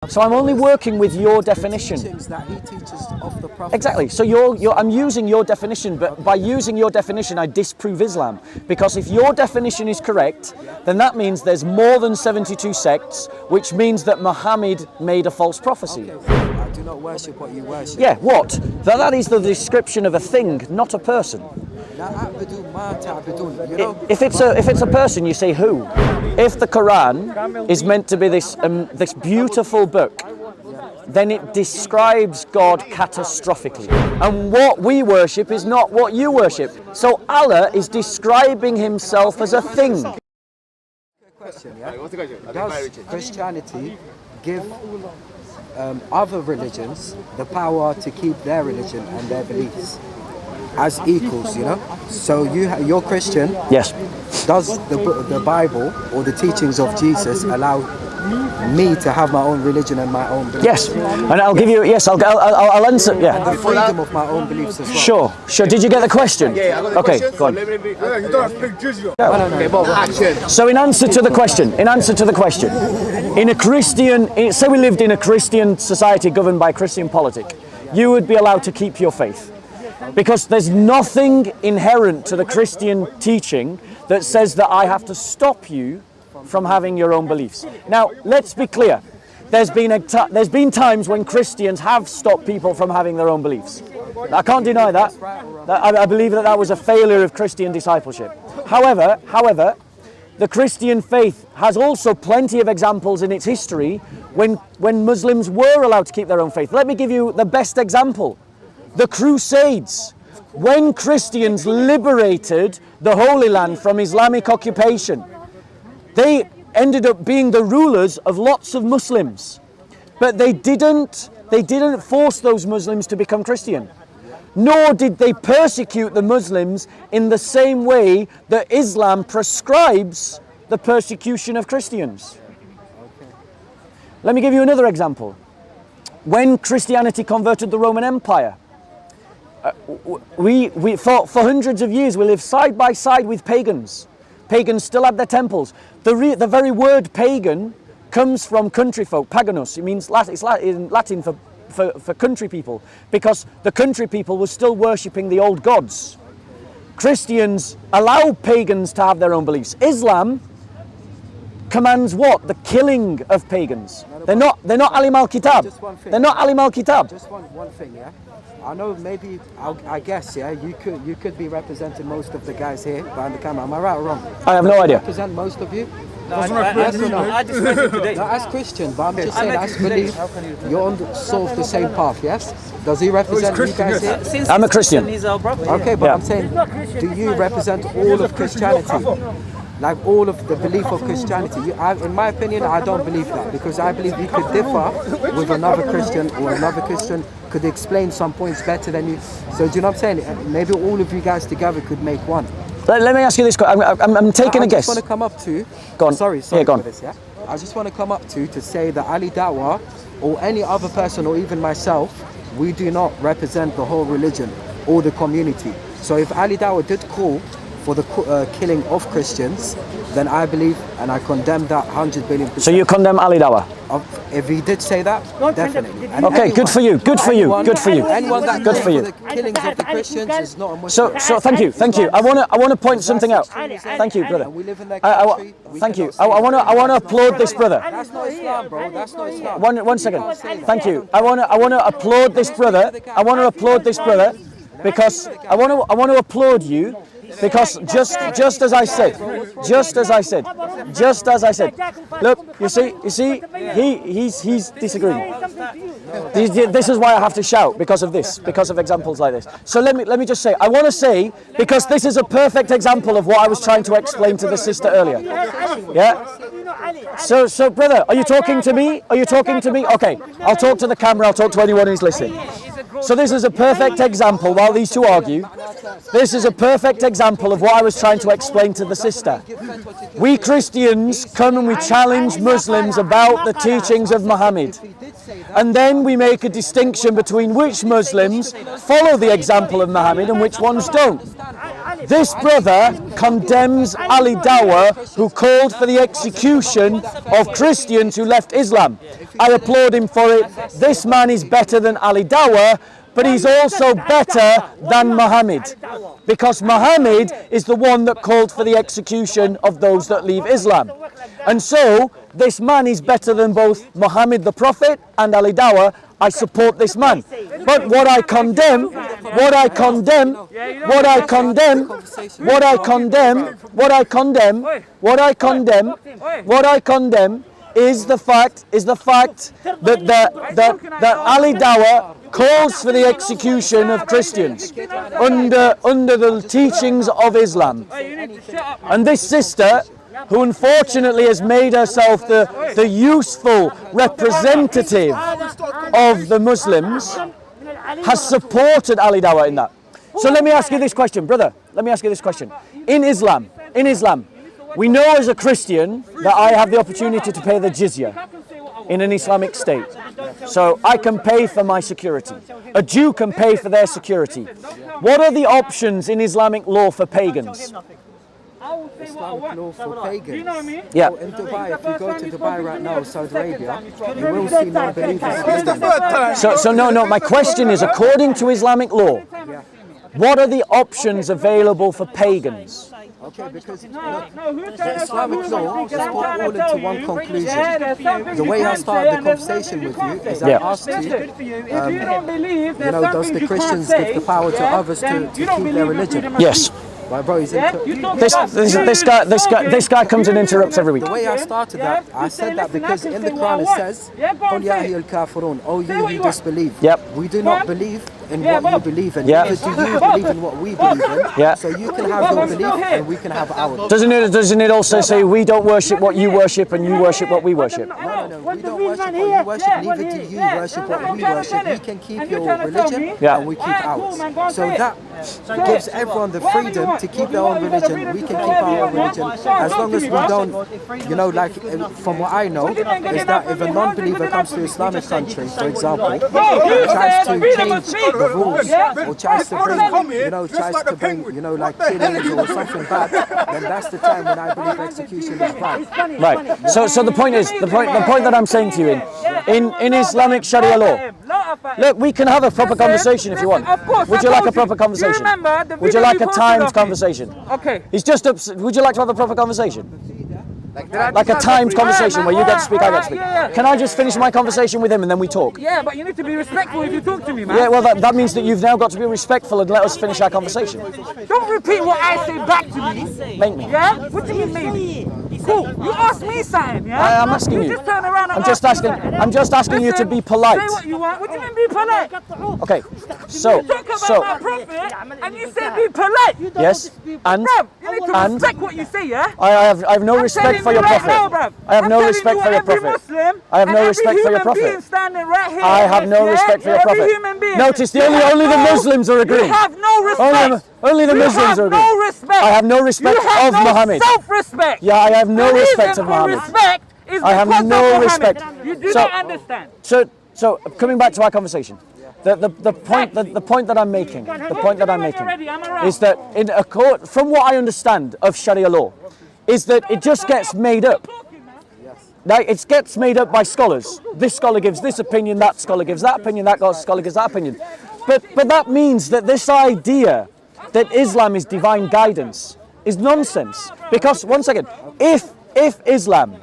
So I'm only working with your definition. That he teaches of the Prophet. Exactly. So I'm using your definition, but by using your definition, I disprove Islam. Because if your definition is correct, then that means there's more than 72 sects, which means that Muhammad made a false prophecy. Okay, I do not worship what you worship. Yeah, what? That is the description of a thing, not a person. If it's a person, you say who. If the Quran is meant to be this beautiful book, then it describes God catastrophically. And what we worship is not what you worship. So Allah is describing himself as a thing. Question, yeah? Does Christianity give other religions the power to keep their religion and their beliefs as equals, you know? So you're Christian. Yes. Does the Bible or the teachings of Jesus allow me to have my own religion and my own beliefs? Yes, and I'll give you. Yes, I'll answer. Yeah. The freedom of my own beliefs as well. Sure. Did you get the question? Yeah, I got the okay, question. go on. You don't have to pick Jizya. No. Action. So in answer to the question, in a Christian, say we lived in a Christian society governed by Christian politic, you would be allowed to keep your faith. Because there's nothing inherent to the Christian teaching that says that I have to stop you from having your own beliefs. Now, let's be clear. There's been times when Christians have stopped people from having their own beliefs. I can't deny that. I believe that was a failure of Christian discipleship. However, the Christian faith has also plenty of examples in its history when Muslims were allowed to keep their own faith. Let me give you the best example. The Crusades. When Christians liberated the Holy Land from Islamic occupation, they ended up being the rulers of lots of Muslims. But they didn't force those Muslims to become Christian. Nor did they persecute the Muslims in the same way that Islam prescribes the persecution of Christians. Let me give you another example. When Christianity converted the Roman Empire, for hundreds of years we lived side by side with pagans. Pagans still had their temples. The very word pagan comes from country folk, paganus. It means it's Latin for country people, because the country people were still worshipping the old gods. Christians allow pagans to have their own beliefs. Islam commands what? The killing of pagans. They're not alim al-kitab. They're not alim al-kitab. Just one thing, yeah. I know maybe I guess you could be representing most of the guys here behind the camera. Am I right or wrong? I have no idea. Represent most of you? I just met him today. No, as Christian, but I'm just saying, as belief, you're on sort of the same path, yes? Does he represent you guys here? I'm a Christian. He's our brother. Okay, but Yeah. I'm saying, do you represent all of Christianity? Like all of the belief of Christianity? In my opinion, I don't believe that, because I believe you could differ with another Christian, or another Christian could explain some points better than you. So do you know what I'm saying? Maybe all of you guys together could make one. Let me ask you this question. I'm taking a guess. I just want to come up to... Go on. Sorry Yeah, go on. for this, yeah? I just want to come up to say that Ali Dawah, or any other person, or even myself, we do not represent the whole religion or the community. So if Ali Dawah did call for the killing of Christians, then I believe and I condemn that 100 billion%. So you condemn Ali Dawah? If he did say that, definitely. And Okay, good for you. Good for you. Good for you. Anyone that Good for you. the killings of the Christians is not a Muslim. So thank you. I want to point something out. Thank you, brother. And we live in that country. Thank you. I want to applaud this brother. That's not Islam, bro. That's not Islam. One second. Thank you. I want to applaud this brother. Because I want to applaud you. Because just as I said, look, you see, he's disagreeing. This is why I have to shout, because of examples like this. So let me just say, I want to say, because this is a perfect example of what I was trying to explain to the sister earlier. Yeah. So brother, are you talking to me? Okay, I'll talk to the camera. I'll talk to anyone who's listening. So this is a perfect example, while these two argue, this is a perfect example of what I was trying to explain to the sister. We Christians come and we challenge Muslims about the teachings of Muhammad. And then we make a distinction between which Muslims follow the example of Muhammad and which ones don't. This brother condemns Ali Dawah, who called for the execution of Christians who left Islam. I applaud him for it. This man is better than Ali Dawah, but he's also better than Muhammad, because Muhammad is the one that called for the execution of those that leave Islam. And so this man is better than both Muhammad the Prophet and Ali Dawah. I support this man. But what I condemn is the fact that Ali Dawah calls for the execution of Christians under the teachings of Islam. And this sister, who unfortunately has made herself the useful representative of the Muslims, has supported Ali Dawah in that. So let me ask you this question, brother. Let me ask you this question. In Islam, we know as a Christian that I have the opportunity to pay the jizya in an Islamic state. So I can pay for my security. A Jew can pay for their security. What are the options in Islamic law for pagans? Islamic law for pagans. Yeah. So in Dubai, if you go to Dubai right now, Saudi Arabia, you will see non-believers. No, my question is, according to Islamic law, what are the options available for pagans? Okay, because the Islamic law just put all into one conclusion. The way I started the conversation with you is I asked you, does the Christians give the power to others to keep their religion? Yes. Right, bro, This guy comes and interrupts every week. The way I started that, I said that because in the Quran it says, "Qul ya ayyuhal kafirun," "O you who disbelieve." Yep. We do not believe in what you believe in. Yep. Neither do you believe in what we believe in. Yep. So you can have your belief and we can have ours. Doesn't it also say we don't worship what you worship and you worship what we worship? No. We don't worship what you worship. Neither do you worship what we worship. You can keep your religion and we keep ours. So that gives everyone the freedom to keep their own religion. We can keep our own religion as long as we don't, from what I know, is that if a non-believer comes to an Islamic country, for example, and tries to change the rules or tries to bring, like killings or something bad, then that's the time when I believe execution is right. Right. So the point is, the point that I'm saying to you in Islamic Sharia law, look, we can have a proper conversation if you want. Would you like a proper conversation? Would you like a timed conversation? Okay. He's just would you like to have a proper conversation? Like a timed conversation where you get to speak, I get to speak. Can I just finish my conversation with him and then we talk? Yeah, but you need to be respectful if you talk to me, man. Yeah, well, that means that you've now got to be respectful and let us finish our conversation. Don't repeat what I say back to me. Make me. Yeah? What do you mean maybe? Cool. You asked me something, yeah? I'm asking you. Just turn around and I'm just asking you to be polite. Say what you want. What do you mean be polite? Okay. So. You talk about my prophet and you said be polite. Yes. And. Bro, you need to respect what you say, yeah? I have no respect for your prophet. I have no respect for your prophet. I have no respect for your prophet. I have no respect for your prophet. Notice only the Muslims are agreeing. You have no respect. Only the Muslims are agreeing. No respect. I have no respect of Muhammad. Self-respect. Yeah, I have no respect of Muhammad. Respect is I have no respect. You do not understand. So coming back to our conversation, the point that I'm making, is that from what I understand of Sharia law, is that it just gets made up. Like, it gets made up by scholars. This scholar gives this opinion, that scholar gives that opinion, that scholar gives that opinion. But that means that this idea that Islam is divine guidance is nonsense. Because, once again, if Islam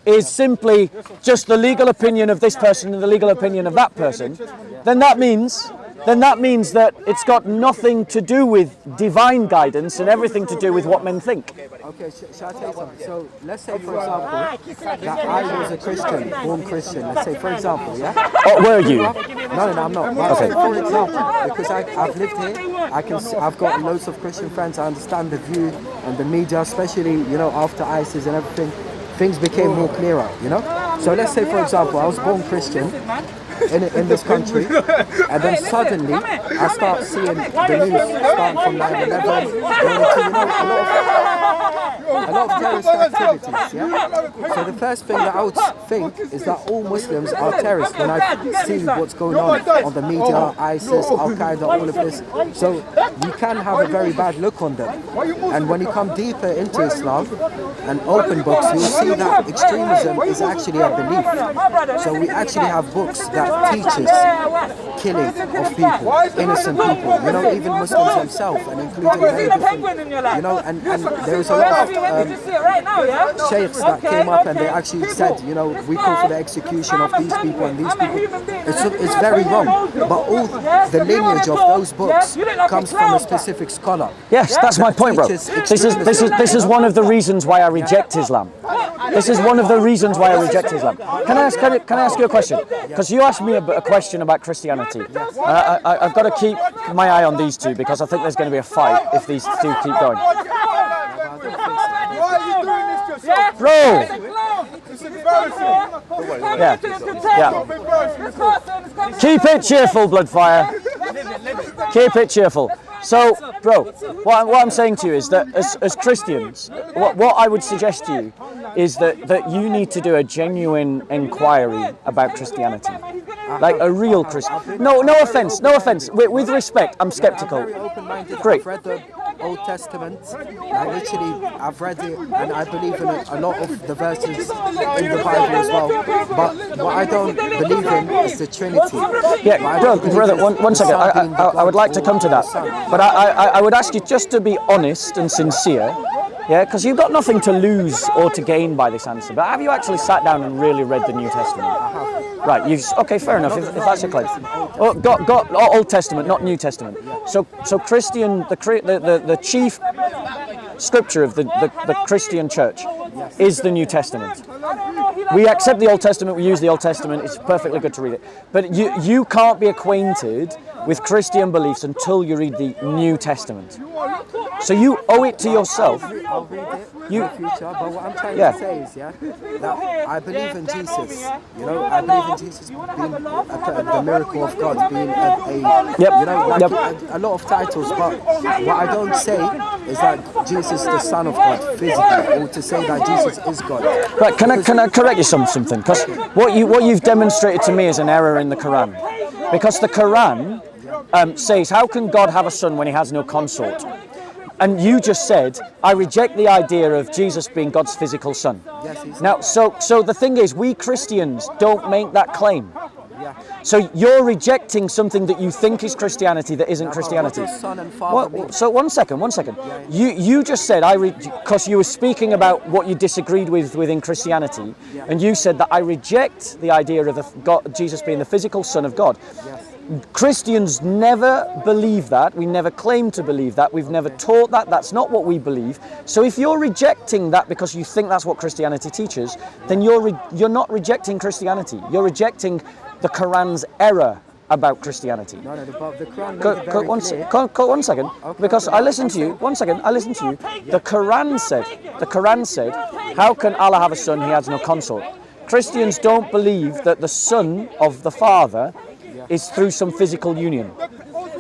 is simply just the legal opinion of this person and the legal opinion of that person, then that means that it's got nothing to do with divine guidance and everything to do with what men think. Okay, shall I tell you something? So let's say, for example, that I was a Christian, born Christian. Let's say, for example, yeah? Oh, were you? No, I'm not. Okay. For example, because I've lived here, I've got loads of Christian friends. I understand the view and the media, especially, after ISIS and everything, things became more clearer, So let's say, for example, I was born Christian. in this country, and then suddenly I start seeing the news starting from 9/11 going to, a lot of terrorist activities. Yeah. So the first thing that I would think is that all Muslims are terrorists when I see what's going on the media, ISIS, Al Qaeda, all of this. So you can have a very bad look on them. And when you come deeper into Islam and open books, you'll see that extremism is actually a belief. So we actually have books that teaches killing of people, innocent people, you know, even Muslims themselves, and including many different, you know, and there was a lot of sheikhs that came up and they actually said, you know, we call for the execution of these people and these people. It's very wrong, but all the lineage of those books comes from a specific scholar. Yes, that's my point, bro. This is one of the reasons why I reject Islam. This is one of the reasons why I reject Islam. Can I ask you a question? Because you asked me a question about Christianity. I've got to keep my eye on these two because I think there's going to be a fight if these two keep going. Why are you doing this to yourself? Bro! It's embarrassing. Yeah. Keep it cheerful, Bloodfire. Keep it cheerful. So, bro, what I'm saying to you is that as Christians, what I would suggest to you is that you need to do a genuine inquiry about Christianity. Like a real Christian. No offense. With respect, I'm skeptical. Great. I've read the Old Testament. I've read it, and I believe in a lot of the verses in the Bible as well. But what I don't believe in is the Trinity. Yeah, brother, one second. I would like to come to that. But I would ask you just to be honest and sincere. Yeah, because you've got nothing to lose or to gain by this answer. But have you actually sat down and really read the New Testament? Right, okay, fair enough, if that's your claim. Oh, got Old Testament, not New Testament. So Christian, the chief scripture of the Christian church is the New Testament. We accept the Old Testament, we use the Old Testament, it's perfectly good to read it. But you can't be acquainted with Christian beliefs until you read the New Testament. So you owe it to yourself. I'll read it in the future, but what I'm trying to say is, that I believe in Jesus. You know, I believe in Jesus being the miracle of God, being a lot of titles. But what I don't say is that Jesus is the Son of God physically, or to say that Jesus is God. Right? Can I correct you something? Because what you've demonstrated to me is an error in the Quran. Because the Quran says, how can God have a son when he has no consort? And you just said, I reject the idea of Jesus being God's physical son. Yes, now, so the thing is, we Christians don't make that claim. So you're rejecting something that you think is Christianity that isn't Christianity. So one second. You just said, because you were speaking about what you disagreed with within Christianity, and you said that I reject the idea of Jesus being the physical son of God. Christians never believe that. We never claim to believe that. We've never taught that. That's not what we believe. So if you're rejecting that because you think that's what Christianity teaches, then you're not rejecting Christianity. You're rejecting the Quran's error about Christianity. No, but the Quran made it very clear. One second, because I listened to you. One second, I listened to you. The Quran said, how can Allah have a son? He has no consort. Christians don't believe that the son of the Father is through some physical union.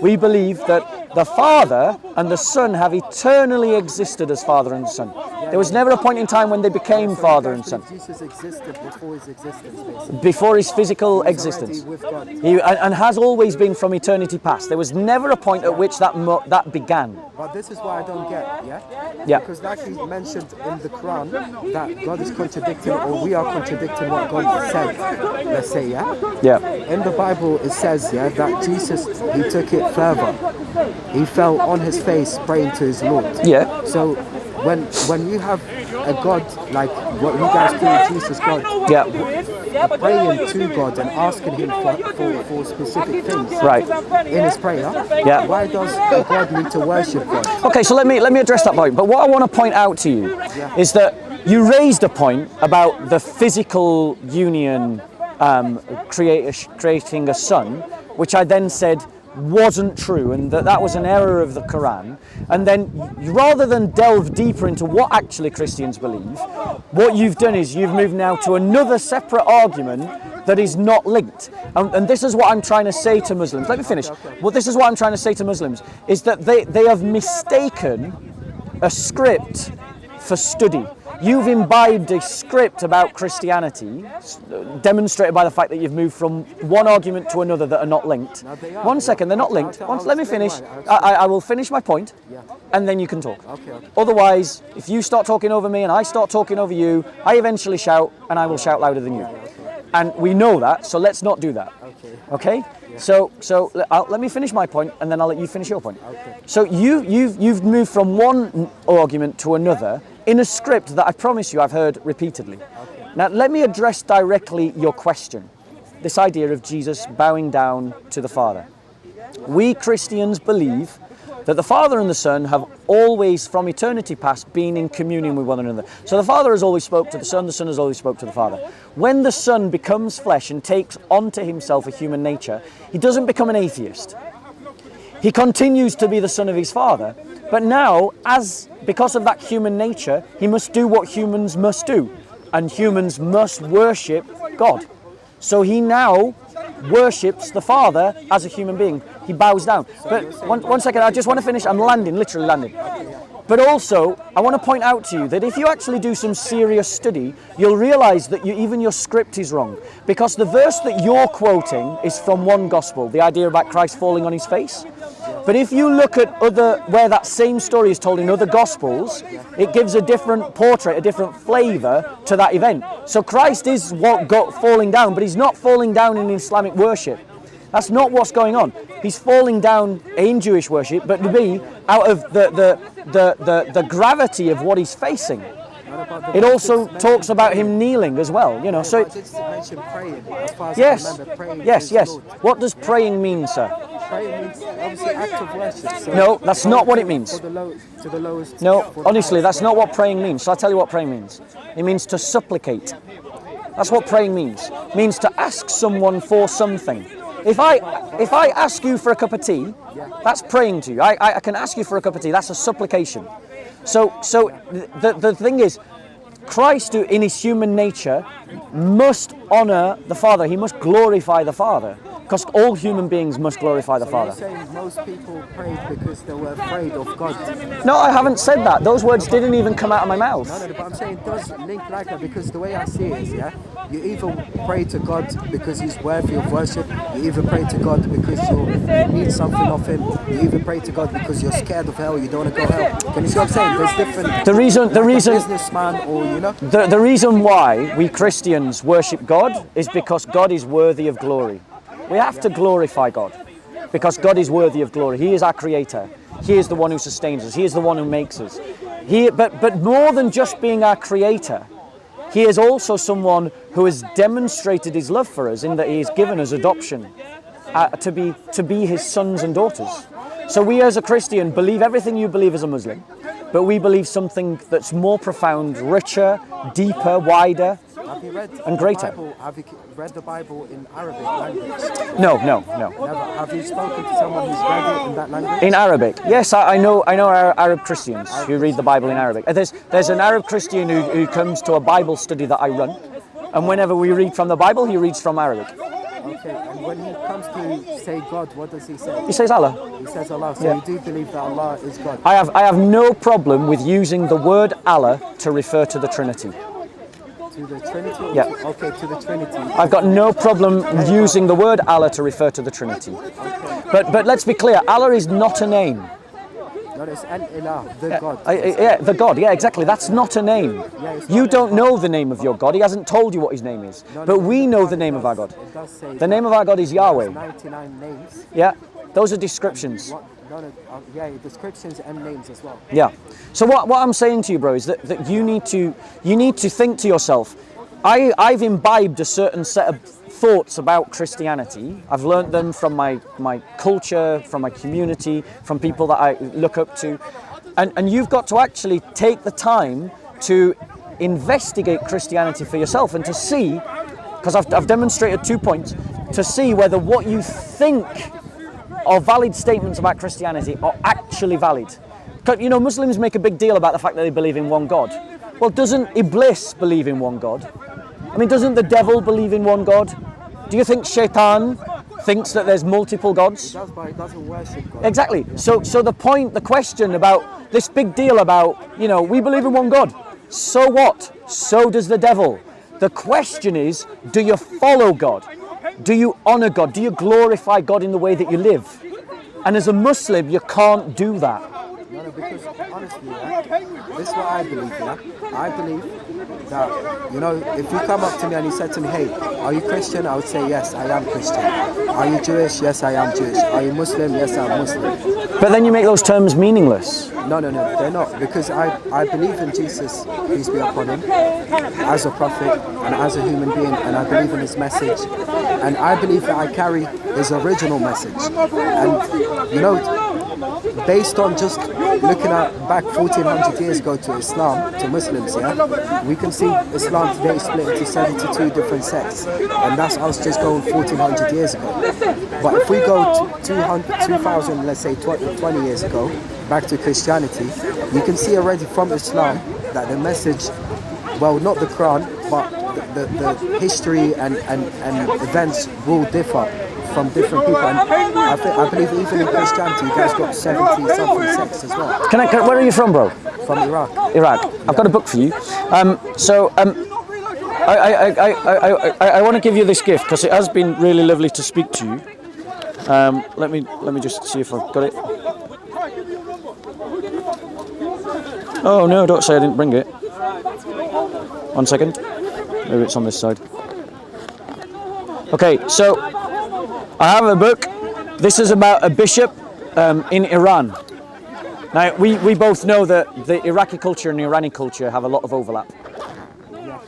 We believe that the Father and the Son have eternally existed as Father and Son. There was never a point in time when they became Father and Son. Jesus existed before his existence, basically. Before his physical existence. With God. And has always been from eternity past. There was never a point at which that began. But this is what I don't get, Yeah. Because like he mentioned in the Quran, that God is contradicting, or we are contradicting what God said, let's say, Yeah. In the Bible it says, that Jesus, he took it further. He fell on his face praying to his Lord. Yeah. So when you have a God like what you guys call Jesus God, praying to God and asking him for specific things, right, in his prayer, why does God need to worship God? Okay, so let me address that point. But what I want to point out to you is that you raised a point about the physical union creating a son, which I then said wasn't true, and that was an error of the Quran. And then rather than delve deeper into what actually Christians believe, what you've done is you've moved now to another separate argument that is not linked. And this is what I'm trying to say to Muslims. Let me finish. Well, this is what I'm trying to say to Muslims, is that they have mistaken a script for study. You've imbibed a script about Christianity, demonstrated by the fact that you've moved from one argument to another that are not linked. No, they are. One second, they're not linked. Let me finish. I will finish my point, and then you can talk. Okay. Otherwise, if you start talking over me and I start talking over you, I eventually shout, and I will shout louder than you. And we know that, so let's not do that. Okay? So let me finish my point, and then I'll let you finish your point. Okay. So you've moved from one argument to another in a script that I promise you I've heard repeatedly. Now let me address directly your question, this idea of Jesus bowing down to the Father. We Christians believe that the Father and the Son have always, from eternity past, been in communion with one another. So the Father has always spoke to the Son has always spoke to the Father. When the Son becomes flesh and takes onto himself a human nature, he doesn't become an atheist. He continues to be the Son of his Father, but now, because of that human nature, he must do what humans must do, and humans must worship God. So he now worships the Father as a human being. He bows down. But one second, I just want to finish. I'm landing, literally landing. But also, I want to point out to you that if you actually do some serious study, you'll realize that even your script is wrong. Because the verse that you're quoting is from one gospel, the idea about Christ falling on his face. But if you look at where that same story is told in other gospels, it gives a different portrait, a different flavor to that event. So Christ is what got falling down, but he's not falling down in Islamic worship. That's not what's going on. He's falling down in Jewish worship, but to be out of the gravity of what he's facing. It also talks about him kneeling as well, you know. So I did mention praying. As far as I yes, remember, praying yes, is yes. Lord. What does praying mean, sir? Praying means obviously act of worship. So No, that's not what it means. To the lowest. No, for the honestly, highest. that's not what praying means. So I'll tell you what praying means. It means to supplicate. That's what praying means. It means to ask someone for something. If I ask you for a cup of tea, that's praying to you. I can ask you for a cup of tea. That's a supplication. So the thing is, Christ, in his human nature, must honor the Father. He must glorify the Father. Because all human beings must glorify the Father. You're saying most people prayed because they were afraid of God. No, I haven't said that. Those words didn't even come out of my mouth. No, but I'm saying it does link like that because the way I see it is, you either pray to God because he's worthy of worship, you either pray to God because you need something of him, you either pray to God because you're scared of hell, you don't want to go hell. Can you see what I'm saying? There's different... The reason businessman or, you know... The reason why we Christians worship God is because God is worthy of glory. We have to glorify God because God is worthy of glory. He is our creator. He is the one who sustains us. He is the one who makes us. But more than just being our creator, he is also someone who has demonstrated his love for us in that he has given us adoption to be his sons and daughters. So we as a Christian believe everything you believe as a Muslim, but we believe something that's more profound, richer, deeper, wider, Have you read and greater. Have you read the Bible in Arabic language? No. Never. Have you spoken to someone who's read it in that language? In Arabic, yes, I know Arab Christians who read the Bible in Arabic. There's an Arab Christian who comes to a Bible study that I run, and whenever we read from the Bible, he reads from Arabic. Okay, and when he comes to say God, what does he say? He says Allah. He says Allah, so you do believe that Allah is God? I have no problem with using the word Allah to refer to the Trinity. To the Trinity? Yeah. Okay, to the Trinity. I've got no problem using the word Allah to refer to the Trinity. But let's be clear, Allah is not a name. No, it's Al-Ilah, the God. The God, yeah, exactly. That's not a name. You don't know the name of your God. He hasn't told you what his name is. But we know the name of our God. It does say The name of our God is Yahweh. 99 names. Yeah, those are descriptions. Descriptions and names as well. Yeah. So what I'm saying to you, bro, is that you need to think to yourself, I've imbibed a certain set of thoughts about Christianity. I've learned them from my culture, from my community, from people that I look up to. And you've got to actually take the time to investigate Christianity for yourself and to see, because I've demonstrated 2 points, to see whether what you think are valid statements about Christianity are actually valid. You know, Muslims make a big deal about the fact that they believe in one God. Well, doesn't Iblis believe in one God? I mean, doesn't the devil believe in one God? Do you think Shaitan thinks that there's multiple gods? He does, but he doesn't worship God. Exactly. So the question about this big deal about, we believe in one God. So what? So does the devil. The question is, do you follow God? Do you honor God? Do you glorify God in the way that you live? And as a Muslim, you can't do that. No, because honestly, this is what I believe, yeah? I believe that, if you come up to me and you said to me, hey, are you Christian? I would say, yes, I am Christian. Are you Jewish? Yes, I am Jewish. Are you Muslim? Yes, I'm Muslim. But then you make those terms meaningless. No, they're not. Because I believe in Jesus, peace be upon him, as a prophet and as a human being, and I believe in his message. And I believe that I carry his original message. And, based on just looking at back 1400 years ago to Islam, to Muslims, yeah, we can see Islam today split into 72 different sects, and that's us just going 1400 years ago. But if we go to 2000, let's say 20 years ago, back to Christianity, you can see already from Islam that the message, well, not the Quran, but the history and events will differ from different people, and I believe even in Christianity, you guys got 70-something sects as well. Where are you from, bro? From Iraq. Iraq. I've got a book for you. I want to give you this gift because it has been really lovely to speak to you. Let me just see if I've got it. Oh no! Don't say I didn't bring it. 1 second. Maybe it's on this side. Okay, so I have a book. This is about a bishop in Iran. Now, we both know that the Iraqi culture and the Iranian culture have a lot of overlap.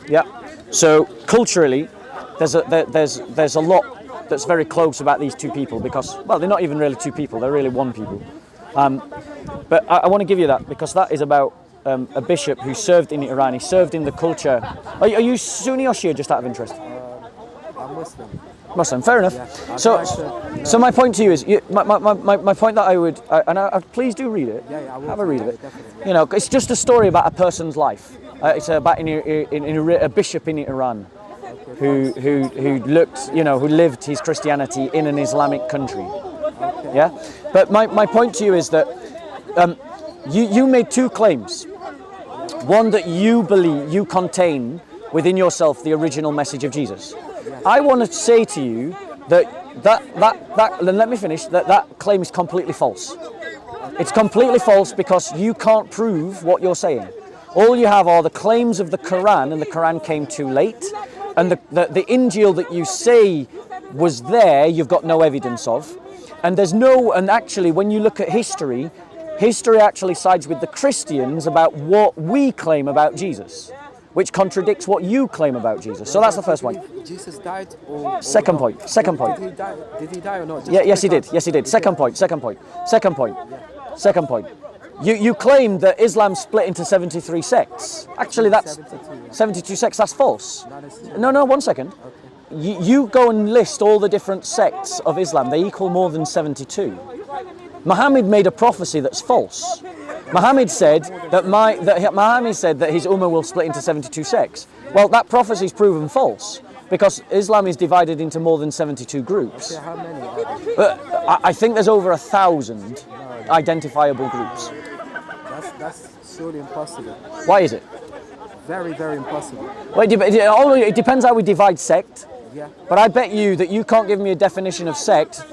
Yeah. So culturally, there's a lot that's very close about these two people because, well, they're not even really two people. They're really one people. But I want to give you that because that is about a bishop who served in Iran. He served in the culture. Are you Sunni or Shia, just out of interest? I'm Muslim. Muslim, fair enough. Yeah, so my point to you is, my point that I would, please do read it. Yeah, I will. Have a read of it. Definitely. It's just a story about a person's life. It's about a bishop in Iran who looked, who lived his Christianity in an Islamic country. Okay. Yeah, but my point to you is that you made two claims. One, that you believe you contain within yourself the original message of Jesus. I want to say to you that let me finish, that claim is completely false. It's completely false because you can't prove what you're saying. All you have are the claims of the Quran, and the Quran came too late. And the Injil that you say was there, you've got no evidence of. And and actually, when you look at history actually sides with the Christians about what we claim about Jesus, which contradicts what you claim about Jesus. So that's the first point. Jesus died Second point. Did he die or not? Yes, he did. Second point. You claim that Islam split into 73 sects. Actually, that's 72 sects. That's false. No, 1 second. You go and list all the different sects of Islam. They equal more than 72. Muhammad made a prophecy that's false. Muhammad said that his ummah will split into 72 sects. Well, that prophecy is proven false because Islam is divided into more than 72 groups. How many are there? I think there's over 1,000 identifiable groups. That's surely impossible. Why is it? Very, very impossible. Well, it depends how we divide sect. Yeah. But I bet you that you can't give me a definition of sect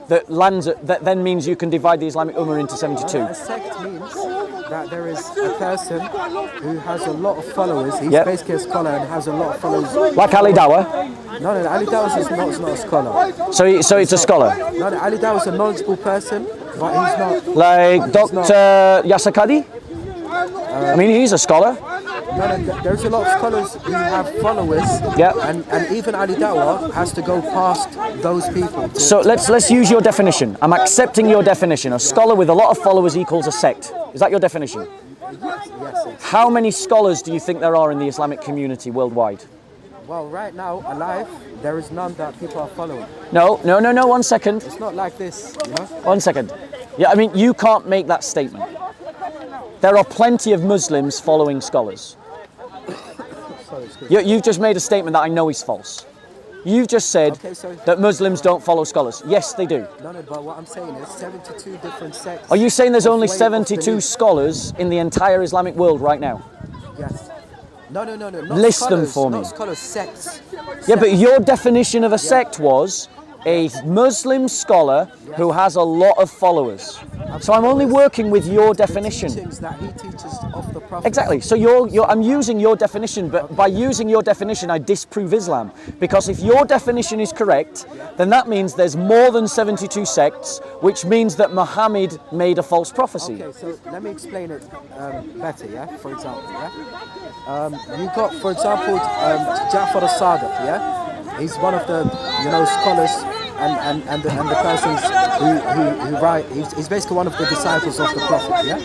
that then means you can divide the Islamic Ummah into 72. A sect means that there is a person who has a lot of followers. He's Yep. basically a scholar and has a lot of followers. Like Ali Dawah. No, Ali Dawah is not a scholar. So it's a scholar. No, Ali Dawah is a knowledgeable person, but he's not. Like Dr. Yasakadi? I mean, he's a scholar. No, there's a lot of scholars who have followers. Yeah. And even Ali Dawah has to go past those people. So let's use your definition. I'm accepting your definition. A scholar with a lot of followers equals a sect. Is that your definition? Yes. How many scholars do you think there are in the Islamic community worldwide? Well, right now, alive, there is none that people are following. No, 1 second. It's not like this, 1 second. Yeah, I mean, you can't make that statement. There are plenty of Muslims following scholars. You've just made a statement that I know is false. You've just said Okay, so- that Muslims don't follow scholars. Yes, they do. No, but what I'm saying is 72 different sects. Are you saying there's of only way of 72 belief. scholars in the entire Islamic world right now? Yes. No. Not List scholars, them for me. Not scholars, sects. Yeah, but your definition of a sect was a Muslim scholar who has a lot of followers. So I'm only working with your definition. Teachings that he teaches of the Prophet. Exactly. So I'm using your definition, but by using your definition, I disprove Islam. Because if your definition is correct, then that means there's more than 72 sects, which means that Muhammad made a false prophecy. Okay, so let me explain it better, yeah? For example, yeah? You got, for example, Ja'far al-Sadiq, yeah? He's one of the, scholars and the persons who write. He's basically one of the disciples of the Prophet, yeah?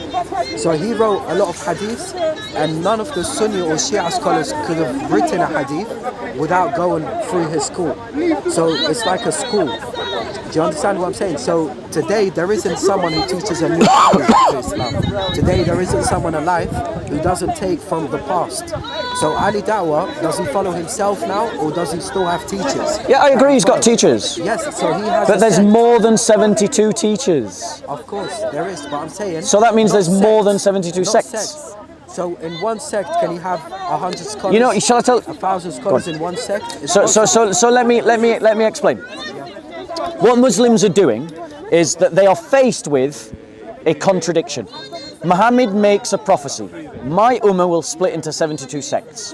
So he wrote a lot of hadiths, and none of the Sunni or Shia scholars could have written a hadith without going through his school. So it's like a school. Do you understand what I'm saying? So today there isn't someone who teaches a new school to Islam. Today there isn't someone alive who doesn't take from the past. So Ali Dawah, does he follow himself now, or does he still have teachers? Yeah, I agree, he's got teachers. Yes, so he has. But a there's sect. more than 72 teachers. Of course, there is, but I'm saying. So that means not there's more than sects, 72 not sects. So in one sect, can you have 100 scholars? Shall I tell? 1,000 scholars in one sect? It's So let me explain. What Muslims are doing is that they are faced with a contradiction. Muhammad makes a prophecy. My ummah will split into 72 sects.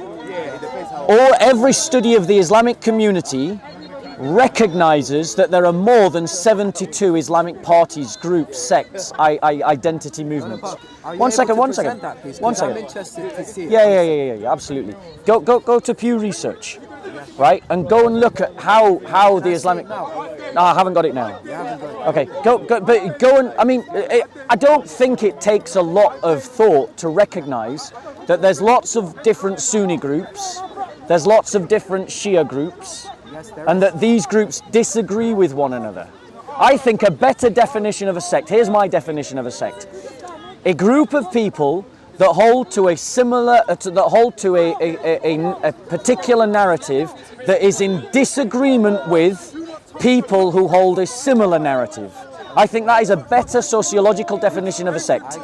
Every study of the Islamic community recognizes that there are more than 72 Islamic parties, groups, sects, identity movements. One second. I'm interested to see. Yeah, absolutely. Go to Pew Research, right, and go and look at how the Islamic. No, I haven't got it now. Okay, go and. I mean, I don't think it takes a lot of thought to recognise that there's lots of different Sunni groups, there's lots of different Shia groups, and that these groups disagree with one another. I think a better definition of a sect. Here's my definition of a sect: a group of people that hold to a particular narrative that is in disagreement with people who hold a similar narrative. I think that is a better sociological definition of a sect.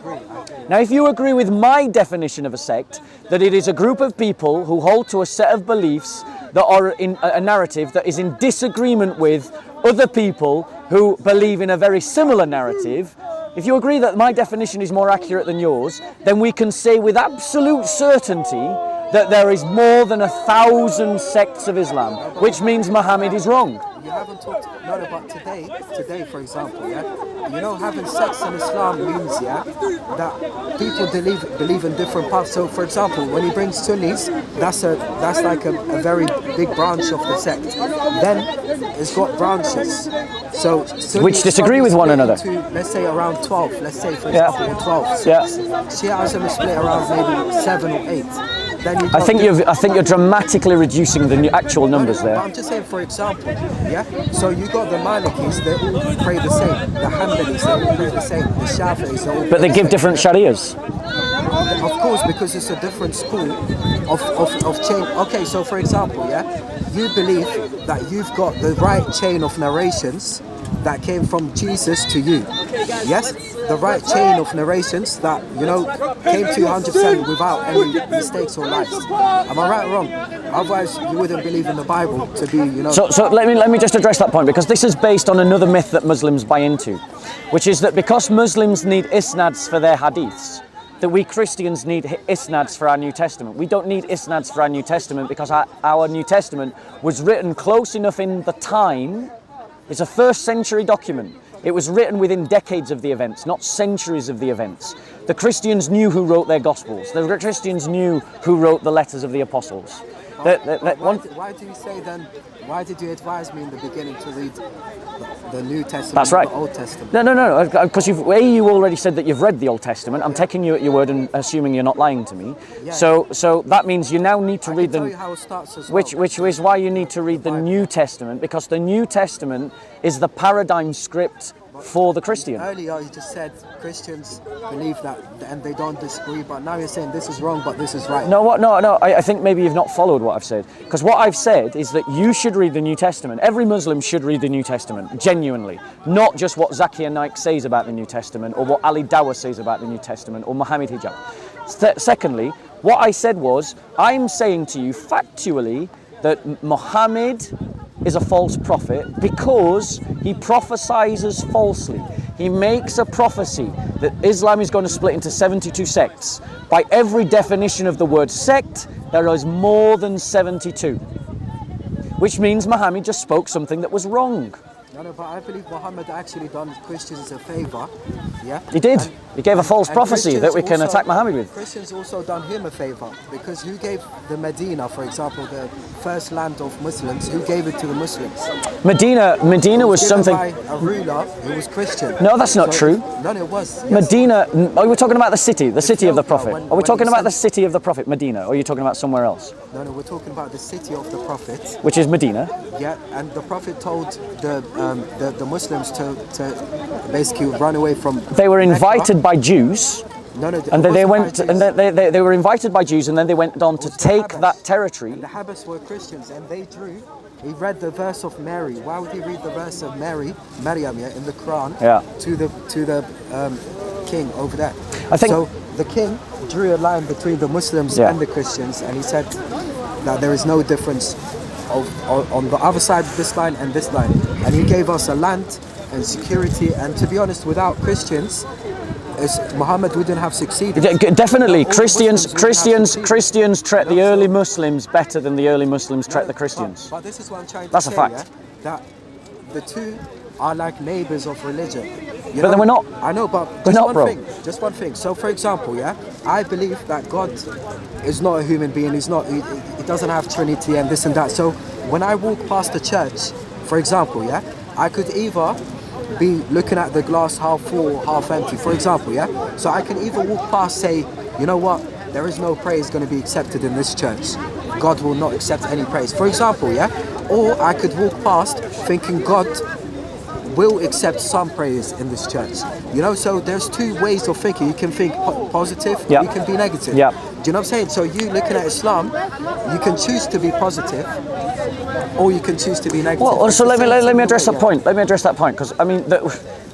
Now, if you agree with my definition of a sect, that it is a group of people who hold to a set of beliefs that are in a narrative that is in disagreement with other people who believe in a very similar narrative, if you agree that my definition is more accurate than yours, then we can say with absolute certainty that there is more than 1,000 sects of Islam, which means Muhammad is wrong. You haven't talked about today, for example, yeah? Having sex in Islam means, yeah, that people believe in different paths. So, for example, when he brings Sunnis, that's like a very big branch of the sect. Then it's got branches. So Sunnis Which disagree with one another. into, let's say around 12. Let's say, for example, 12. Yeah. Shiaism is split around maybe 7 or 8. Then you I think you're dramatically reducing the actual numbers But there. I'm just saying, for example, yeah. So you got the Malikis, they all pray the same. The Hanbalis, they all pray the same. The Shafi'is, they all. But they give different sharias. Of course, because it's a different school of chain. Okay, so for example, yeah, you believe that you've got the right chain of narrations that came from Jesus to you. Yes, the right chain of narrations that came to you 100% without any mistakes or lies. Am I right or wrong? Otherwise, you wouldn't believe in the Bible to be, So let me just address that point, because this is based on another myth that Muslims buy into, which is that because Muslims need isnads for their hadiths, that we Christians need isnads for our New Testament. We don't need isnads for our New Testament because our New Testament was written close enough in the time. It's a first century document. It was written within decades of the events, not centuries of the events. The Christians knew who wrote their Gospels. The Christians knew who wrote the letters of the Apostles. Why do you say then? Why did you advise me in the beginning to read the New Testament? That's right. The Old Testament. No. Because you already said that you've read the Old Testament. I'm taking you at your word and assuming you're not lying to me. Yeah. So that means you now need to read tell you how it starts as well. which is why you need to read the New Testament, because the New Testament is the paradigm script for the Christian. Earlier you just said Christians believe that and they don't disagree, but now you're saying this is wrong but this is right. No, I think maybe you've not followed what I've said. Because what I've said is that you should read the New Testament. Every Muslim should read the New Testament, genuinely. Not just what Zakir Naik says about the New Testament, or what Ali Dawah says about the New Testament, or Muhammad Hijab. Secondly, what I said was, I'm saying to you factually that Muhammad is a false prophet because he prophesizes falsely. He makes a prophecy that Islam is going to split into 72 sects. By every definition of the word sect, there is more than 72. Which means Muhammad just spoke something that was wrong. No, but I believe Muhammad actually done Christians a favor. Yeah? He did. He gave a false prophecy that we can also, attack Muhammad with. Christians also done him a favor, because who gave the Medina, for example, the first land of Muslims, who gave it to the Muslims? Medina was something... by a ruler who was Christian. No, that's not true. No, it was. Yes. Medina, are we talking about the city of the Prophet? Are we talking about the city of the Prophet, Medina, or are you talking about somewhere else? No, we're talking about the city of the Prophet. Which is Medina. Yeah, and the Prophet told the Muslims to basically run away from. They were invited by Jews. And they went, and they were invited by Jews, and then they went on to take that territory. And the Habas were Christians, and they drew. He read the verse of Mary. Why would he read the verse of Mary, Maryam, in the Quran, to the king over there? I think so. The king drew a line between the Muslims and the Christians, and he said that there is no difference on the other side of this line and this line. And he gave us a land and security. And to be honest, without Christians, Muhammad wouldn't have succeeded. Definitely, Christians treat the early Muslims better than the early Muslims treat the Christians. But this is what I'm trying to That's say. A fact. Yeah? That the two are like neighbors of religion. But then we're not. I know, but just one thing. So, for example, I believe that God is not a human being. He's not. He doesn't have Trinity and this and that. So, when I walk past the church, for example, I could either be looking at the glass half full, half empty. For example, So I can either walk past, say, you know what, there is no praise going to be accepted in this church. God will not accept any praise. For example, Or I could walk past thinking God will accept some praise in this church. So there's two ways of thinking. You can think positive, you can be negative. Yeah. Do you know what I'm saying? So you looking at Islam, you can choose to be positive, or you can choose to be negative. Well, so let me address that point. Let me address that point, because I mean,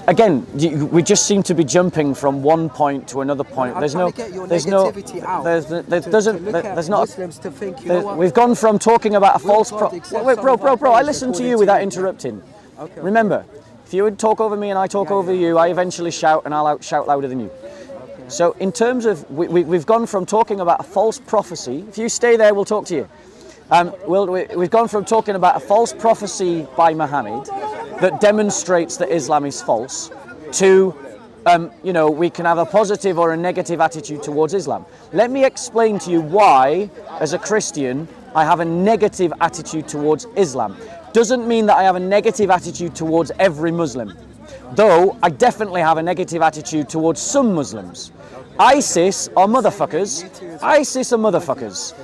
again, we just seem to be jumping from one point to another point. There's not. Muslims to think, we've gone from talking about a false. Wait, bro. I listen to you without interrupting. Okay. Remember, if you would talk over me and I talk over you, I eventually shout, and I'll shout louder than you. Okay. So in terms of, we've gone from talking about a false prophecy. If you stay there, we'll talk to you. We've gone from talking about a false prophecy by Muhammad that demonstrates that Islam is false to, we can have a positive or a negative attitude towards Islam. Let me explain to you why, as a Christian, I have a negative attitude towards Islam. Doesn't mean that I have a negative attitude towards every Muslim. Though I definitely have a negative attitude towards some Muslims. ISIS are motherfuckers. ISIS are motherfuckers.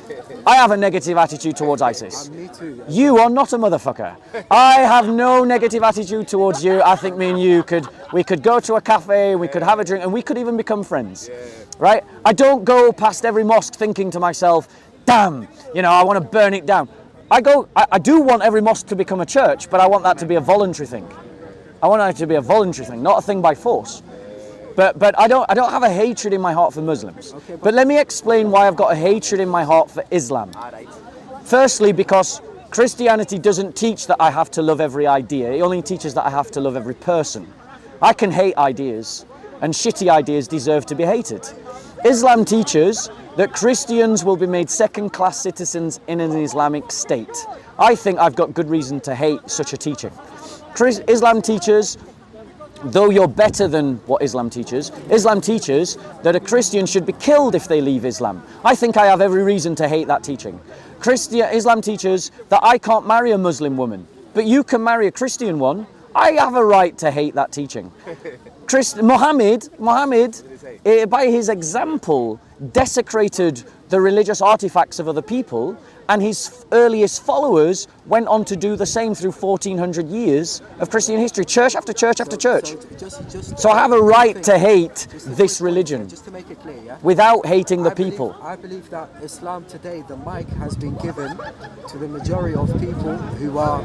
I have a negative attitude towards ISIS. You are not a motherfucker. I have no negative attitude towards you. I think me and you we could go to a cafe, we could have a drink, and we could even become friends. Right? I don't go past every mosque thinking to myself, damn, I want to burn it down. I do want every mosque to become a church, but I want that to be a voluntary thing. I want that to be a voluntary thing, not a thing by force. But I don't have a hatred in my heart for Muslims. But let me explain why I've got a hatred in my heart for Islam. Firstly, because Christianity doesn't teach that I have to love every idea. It only teaches that I have to love every person. I can hate ideas, and shitty ideas deserve to be hated. Islam teaches that Christians will be made second-class citizens in an Islamic state. I think I've got good reason to hate such a teaching. Islam teaches, though you're better than what Islam teaches that a Christian should be killed if they leave Islam. I think I have every reason to hate that teaching. Islam teaches that I can't marry a Muslim woman, but you can marry a Christian one. I have a right to hate that teaching. Muhammad, by his example, desecrated the religious artifacts of other people, And his earliest followers went on to do the same through 1400 years of Christian history, church after church after church. So I have a right to hate this religion. Just to make it clear, yeah? Without hating the people. I believe that Islam today, the mic has been given to the majority of people who are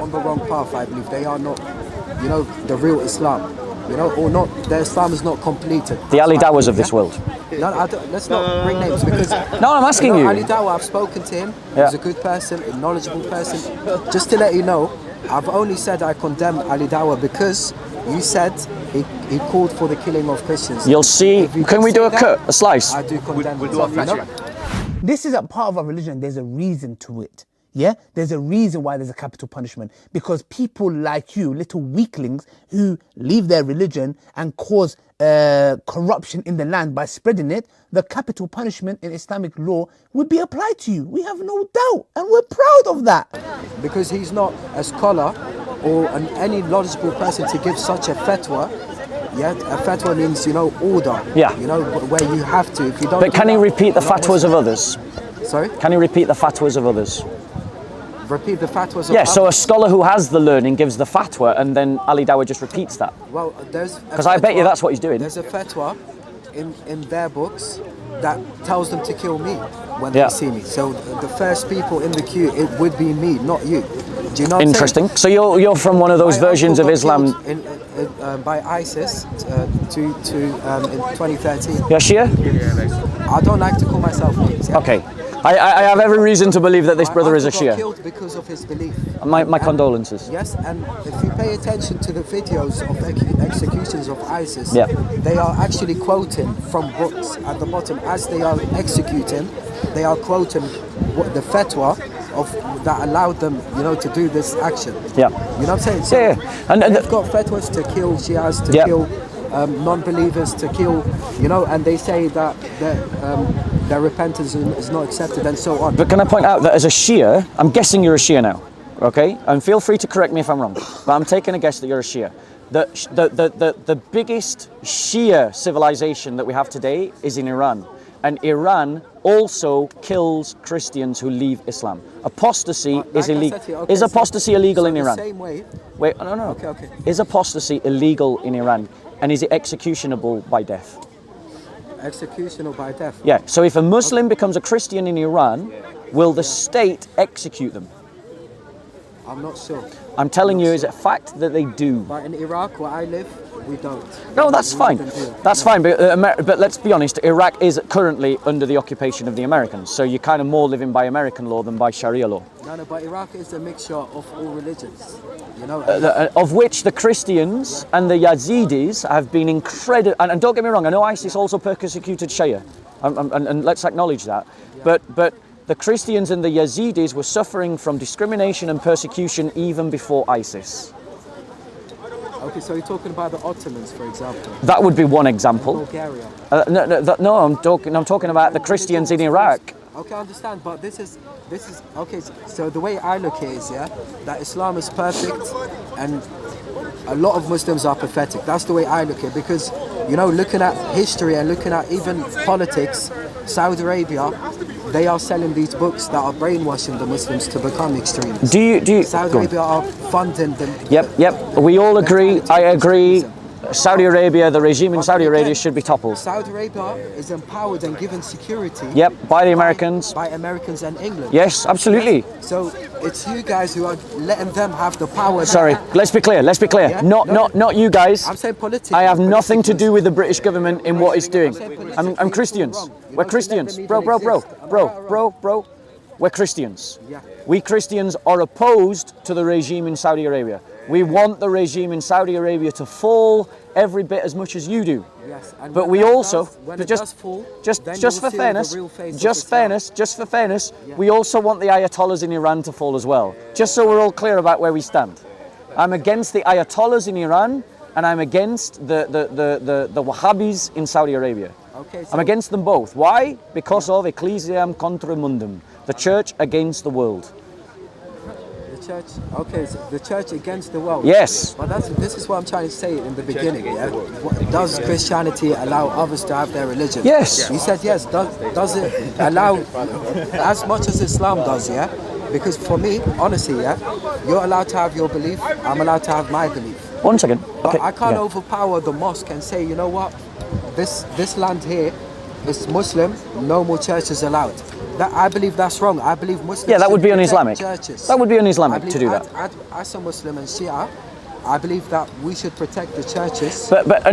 on the wrong path. I believe they are not, the real Islam. Or not. Their Islam is not completed. The Ali Dawahs of this world. No, let's not bring names because. No, I'm asking you. Ali Dawah, I've spoken to him. He's a good person, a knowledgeable person. Just to let you know, I've only said I condemn Ali Dawah because you said he called for the killing of Christians. You'll see. Can we do a slice? I do condemn. We'll do a flash. This is a part of our religion. There's a reason to it. Yeah, there's a reason why there's a capital punishment, because people like you, little weaklings who leave their religion and cause corruption in the land by spreading it, the capital punishment in Islamic law would be applied to you. We have no doubt, and we're proud of that. Because he's not a scholar or any knowledgeable person to give such a fatwa. Yeah, a fatwa means, order. Yeah. Where you have to. If you don't. But can he repeat the fatwas of others? Sorry? Can he repeat the fatwas of others? Repeat the fatwas of Yeah, so a scholar who has the learning gives the fatwa and then Ali Dawah just repeats that. Well, there's... Because I bet you that's what he's doing. There's a fatwa in their books that tells them to kill me when they see me. So the first people in the queue, it would be me, not you. Do you know what I'm Interesting. saying? So you're from one of those versions of Islam. By ISIS in 2013. You're Shia? I don't like to call myself names. Yeah? Okay. I have every reason to believe that this brother is a Shia. Shia. Killed because of his belief. My condolences. Yes, and if you pay attention to the videos of executions of ISIS, they are actually quoting from books at the bottom as they are executing. They are quoting the fatwa that allowed them, to do this action. Yeah. You know what I'm saying? So And they've got fatwas to kill Shias, to kill non-believers, to kill, and they say that their repentance is not accepted and so on. But can I point out that as a Shia, I'm guessing you're a Shia now, okay? And feel free to correct me if I'm wrong, but I'm taking a guess that you're a Shia. The biggest Shia civilization that we have today is in Iran. And Iran also kills Christians who leave Islam. Apostasy is illegal. Is apostasy illegal in Iran? The same way. Wait, no. Okay. Is apostasy illegal in Iran? And is it executionable by death? Executionable by death? Yeah, so if a Muslim becomes a Christian in Iran, will the state execute them? I'm not sure. I'm telling you, it's a fact that they do. But in Iraq, where I live, we don't. No, that's fine. That's fine, but let's be honest, Iraq is currently under the occupation of the Americans, so you're kind of more living by American law than by Sharia law. No, but Iraq is a mixture of all religions, of which the Christians and the Yazidis have been incredible, and don't get me wrong, I know ISIS also persecuted Shia, and let's acknowledge that, but the Christians and the Yazidis were suffering from discrimination and persecution even before ISIS. Okay, so you're talking about the Ottomans, for example. That would be one example. Bulgaria. No, I'm talking about the Christians in Iraq. Okay, I understand, but this is okay. So the way I look at it is, that Islam is perfect, and a lot of Muslims are pathetic. That's the way I look at it, because looking at history and looking at even politics, Saudi Arabia, they are selling these books that are brainwashing the Muslims to become extremists. Do you? Saudi Arabia are funding them. Yep. We all agree. I agree. Saudi Arabia, the regime in Saudi Arabia should be toppled. Saudi Arabia is empowered and given security. Yep, by the Americans. By Americans and England. Yes, absolutely. So it's you guys who are letting them have the power. Sorry, let's be clear. Yeah? Not you guys. I'm saying politically. I have nothing to do with the British government in what it's doing. I'm Christians. We're Christians. Bro. We're Christians. Yeah. We Christians are opposed to the regime in Saudi Arabia. We want the regime in Saudi Arabia to fall every bit as much as you do. Yes, and but we also, just for fairness, we also want the Ayatollahs in Iran to fall as well. Just so we're all clear about where we stand. I'm against the Ayatollahs in Iran, and I'm against the Wahhabis in Saudi Arabia. Okay, so I'm against them both. Why? Because of Ecclesiam contra mundum, the church against the world. The church, okay, so the church against the world. Yes. But this is what I'm trying to say in the beginning. Yeah? Does Christianity allow others to have their religion? Yes. You said yes. Does it allow as much as Islam does? Yeah. Because for me, honestly, yeah, you're allowed to have your belief. I'm allowed to have my belief. 1 second. But Okay. I can't yeah. overpower the mosque and say, you know what, this land here is Muslim. No more churches allowed. That I believe that's wrong. I believe Muslims. Yeah, that would be should protect un-Islamic. Churches. That would be un-Islamic I to do believe that. As a Muslim and Shia, I believe that we should protect the churches. But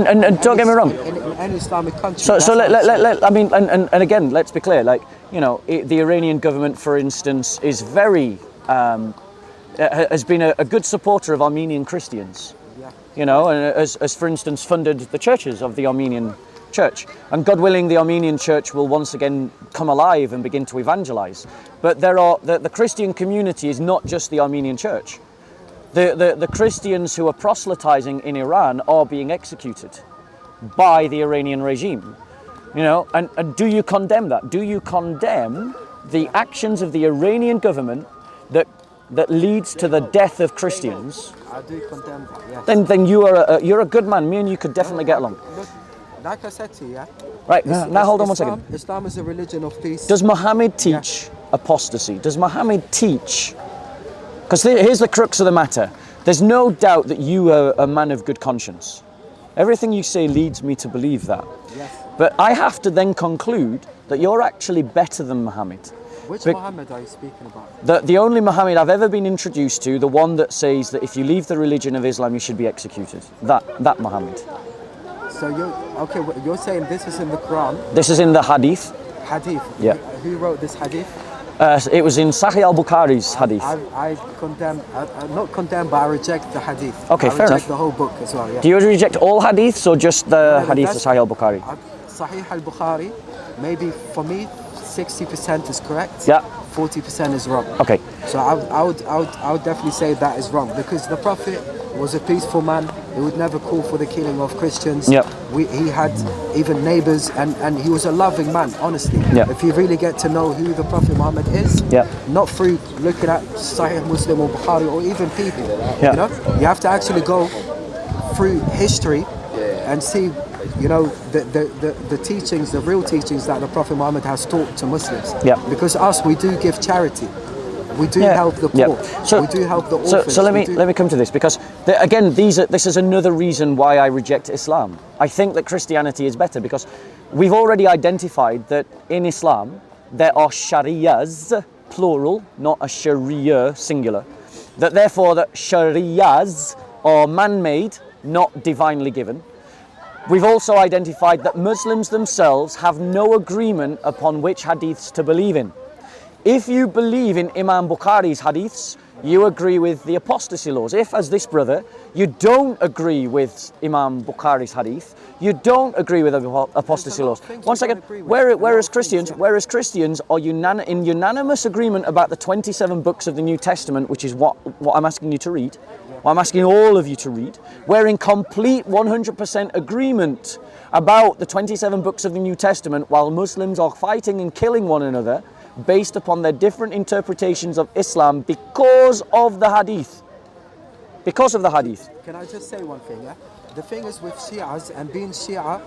don't get me wrong. In any Islamic country. So that's let, what I'm let, I mean, and again, let's be clear. Like, you know, the Iranian government, for instance, is very has been a good supporter of Armenian Christians. Yeah. You know, and as for instance funded the churches of the Armenian church. And God willing, the Armenian church will once again come alive and begin to evangelize. But the Christian community is not just the Armenian church. The Christians who are proselytizing in Iran are being executed by the Iranian regime. You know, and do you condemn that? Do you condemn the actions of the Iranian government that leads to the death of Christians? I do condemn that. Yes. Then you're a good man. Me and you could definitely get along. Look, like I said to you, yeah. Right, now hold on 1 second. Islam is a religion of peace. Does Muhammad teach apostasy? Does Muhammad teach? Because here's the crux of the matter. There's no doubt that you are a man of good conscience. Everything you say leads me to believe that. Yes. But I have to then conclude that you're actually better than Muhammad. Which Muhammad are you speaking about? The only Muhammad I've ever been introduced to, the one that says that if you leave the religion of Islam, you should be executed. That Muhammad. So you're saying this is in the Quran? This is in the Hadith. Hadith. Yeah. Who wrote this Hadith? It was in Sahih al-Bukhari's Hadith. I condemn, not condemn, but I reject the Hadith. Okay, fair I reject enough. the whole book as well. Yeah. Do you reject all Hadiths or just the Hadith of that's- Sahih al-Bukhari? Sahih al-Bukhari, maybe for me, 60% is correct. Yeah. 40% is wrong. Okay. So I would definitely say that is wrong because the Prophet was a peaceful man. He would never call for the killing of Christians. Yep. He had even neighbors and he was a loving man, honestly. Yep. If you really get to know who the Prophet Muhammad is, Yep. not through looking at Sahih Muslim or Bukhari or even people, Yeah. you know, you have to actually go through history and see, you know, the teachings, the real teachings that the Prophet Muhammad has taught to Muslims. Yeah. Because we do give charity. We do Yeah. help the Yeah. poor. We do help the orphans. So let me come to this because again this is another reason why I reject Islam. I think that Christianity is better because we've already identified that in Islam there are sharias plural, not a sharia singular. That therefore that sharias are man-made, not divinely given. We've also identified that Muslims themselves have no agreement upon which hadiths to believe in. If you believe in Imam Bukhari's hadiths, you agree with the apostasy laws. If, as this brother, you don't agree with Imam Bukhari's hadith, you don't agree with apostasy laws. 1 second. Whereas Christians are in unanimous agreement about the 27 books of the New Testament, which is what I'm asking you to read. What I'm asking all of you to read. We're in complete 100% agreement about the 27 books of the New Testament, while Muslims are fighting and killing one another based upon their different interpretations of Islam because of the hadith. Because of the hadith. Can I just say one thing, yeah? The thing is with Shias and being Shia,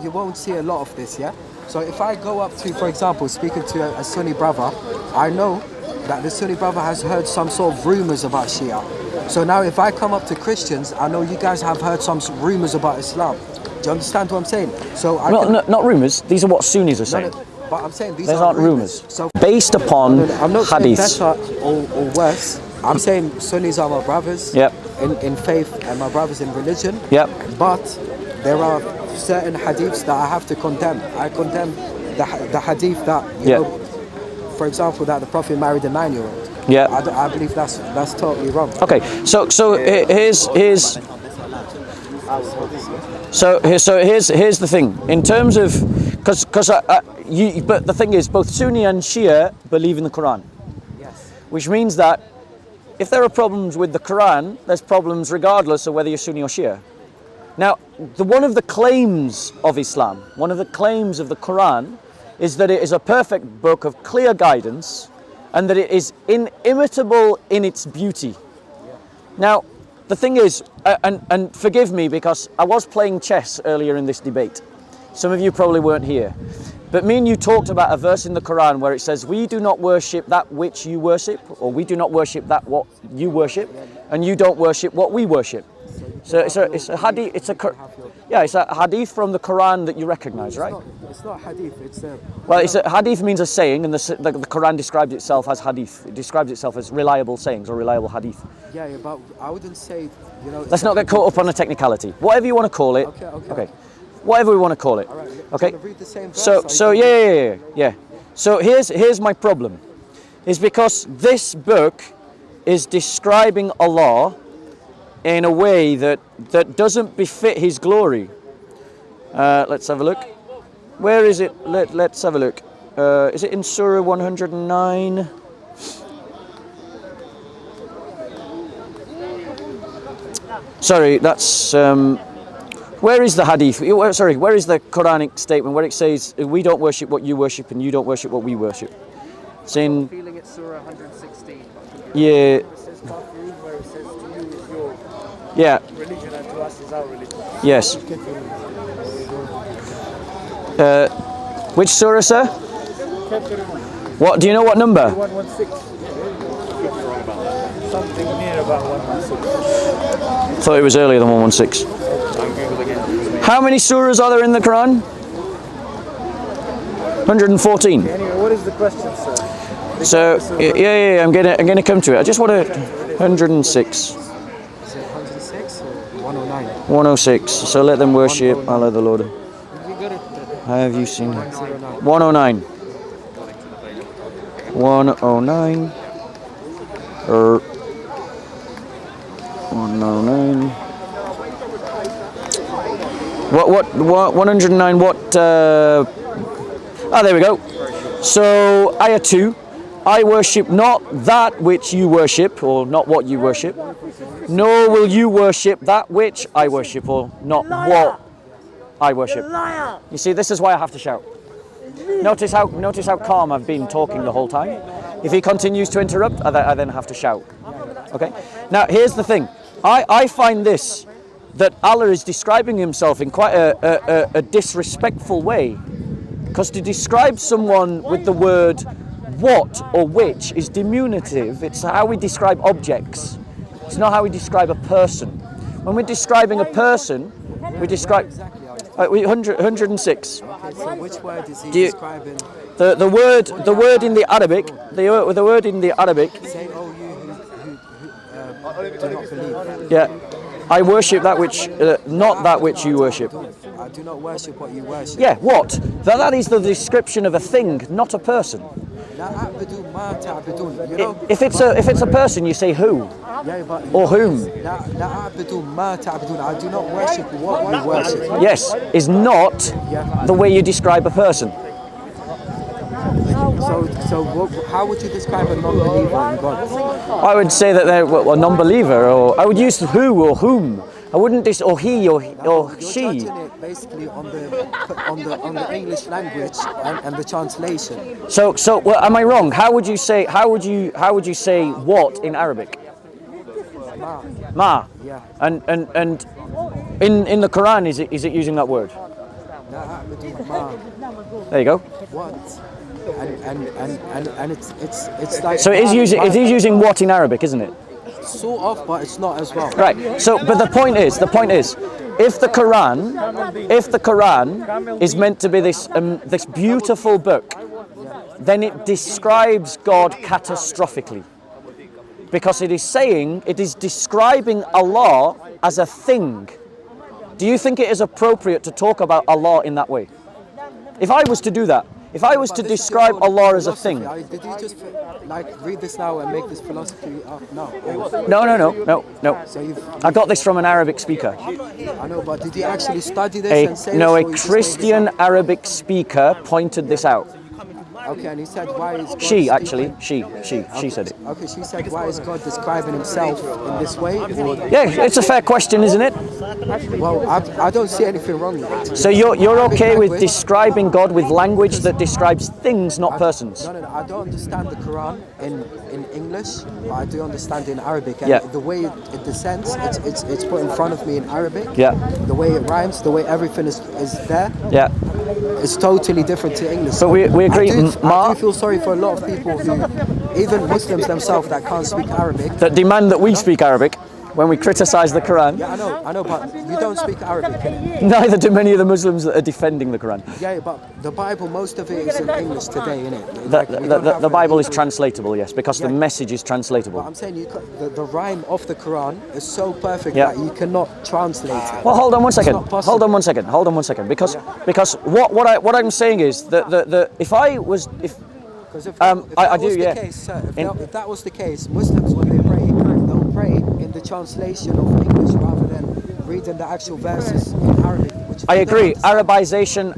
you won't see a lot of this, yeah? So if I go up to, for example, speaking to a Sunni brother, I know that the Sunni brother has heard some sort of rumors about Shia. So now if I come up to Christians, I know you guys have heard some rumors about Islam. Do you understand what I'm saying? So Not rumors, these are what Sunnis are saying. But I'm saying these aren't rumors. So based upon I'm not saying hadiths. better or worse. I'm saying Sunnis are my brothers Yep. in faith and my brothers in religion. Yep. But there are certain hadiths that I have to condemn. I condemn the hadith that, you Yep. know, for example, that the Prophet married a 9-year-old. Yeah. I believe that's totally wrong. Okay, so here's the thing. In terms of, but the thing is, both Sunni and Shia believe in the Quran. Yes. Which means that if there are problems with the Quran, there's problems regardless of whether you're Sunni or Shia. Now, one of the claims of Islam, one of the claims of the Quran, is that it is a perfect book of clear guidance and that it is inimitable in its beauty. Now, the thing is, and forgive me because I was playing chess earlier in this debate. Some of you probably weren't here. But me and you talked about a verse in the Quran where it says, we do not worship that which you worship, or we do not worship that what you worship, and you don't worship what we worship. So it's a hadith, it's a hadith from the Quran that you recognize, right? It's not hadith, it's a... Well, hadith means a saying, and the Quran describes itself as hadith. It describes itself as reliable sayings or reliable hadith. Yeah, but I wouldn't say, you know... Let's not get caught up on a technicality. Whatever you want to call it. Okay. Whatever we want to call it. Right, okay. Read the same verse, So yeah. So here's my problem, is because this book is describing Allah in a way that doesn't befit His glory. Let's have a look. Where is it? Let's have a look. Is it in Surah 109? Sorry, that's. Where is the hadith? Sorry, where is the Quranic statement where it says we don't worship what you worship and you don't worship what we worship? It's in. I'm feeling it's Surah 116. Yeah. It says where it says to you is your religion and to us is our religion. Yes. Which surah, sir? What? Do you know what number? 116. Something near about 116. Thought it was earlier than 116. How many surahs are there in the Quran? 114. Anyway, what is the question, sir? So yeah, I'm gonna come to it. I just want to 106. Is it 106 or 109? 106. So let them worship Allah the Lord. Have you seen it? 109. 109. 109. What 109, there we go. So, ayah 2, I worship not that which you worship, or not what you worship, nor will you worship that which I worship, or not what I worship. You see, this is why I have to shout. Notice how calm I've been talking the whole time. If he continues to interrupt, I then have to shout. Okay? Now, here's the thing. I find this, that Allah is describing himself in quite a disrespectful way. Because to describe someone with the word what or which is diminutive. It's how we describe objects. It's not how we describe a person. When we're describing a person, we describe... 106. Okay, so which word is he describing? The word in the Arabic, the word in the Arabic... Say, oh, you who do not believe. Yeah. I worship that which, not that which you worship. I do not worship what you worship. Yeah, what? That is the description of a thing, not a person. If it's a person, you say who, or whom. I do not worship what you worship. Yes, is not the way you describe a person. So how would you describe a non-believer in God? I would say that they're a non-believer, or I would use who or whom. I wouldn't or he or she. You're judging it basically on the English language and the translation. So well, am I wrong? How would you say what in Arabic? Ma. Yeah. And in the Quran is it using that word? There you go. What? And it's like. So it is using what in Arabic, isn't it? Sort of, but it's not as well. Right. So, but the point is, if the Quran is meant to be this beautiful book, then it describes God catastrophically, because it is describing Allah as a thing. Do you think it is appropriate to talk about Allah in that way? If I was to do that, if I was to describe Allah as a thing. Did you just read this now and make this philosophy up? No. No. So I got this from an Arabic speaker. I know, but did you actually study this and say No, a this, Christian Arabic speaker pointed this out. Okay, and he said, why is God... She said it. Okay, she said, why is God describing himself in this way? Yeah, it's a fair question, isn't it? Well, I don't see anything wrong with it. So you're okay with Language. describing God with language that describes things, not persons? No, I don't understand the Quran in English, but I do understand in Arabic. And Yeah. the way it descends, it's put in front of me in Arabic. Yeah. The way it rhymes, the way everything is there, Yeah. it's totally different to English. But we agree, I do feel sorry for a lot of people who, even Muslims themselves, that can't speak Arabic. that demand that we speak Arabic when we criticize the Quran. Yeah, I know, but you don't speak Arabic, innit? Neither do many of the Muslims that are defending the Quran. Yeah, but the Bible, most of it is in English today, innit? The Bible is translatable, yes, because the message is But translatable. I'm saying the rhyme of the Quran is so perfect Yeah. that you cannot translate it. Well, hold on one second. not possible. Hold on one second. Because what I'm saying is that if Because if I that do, was yeah. the case, sir, if that was the case, Muslims, when they pray, they'll pray in the translation of English rather than reading the actual verses in Arabic. Which I they agree. don't.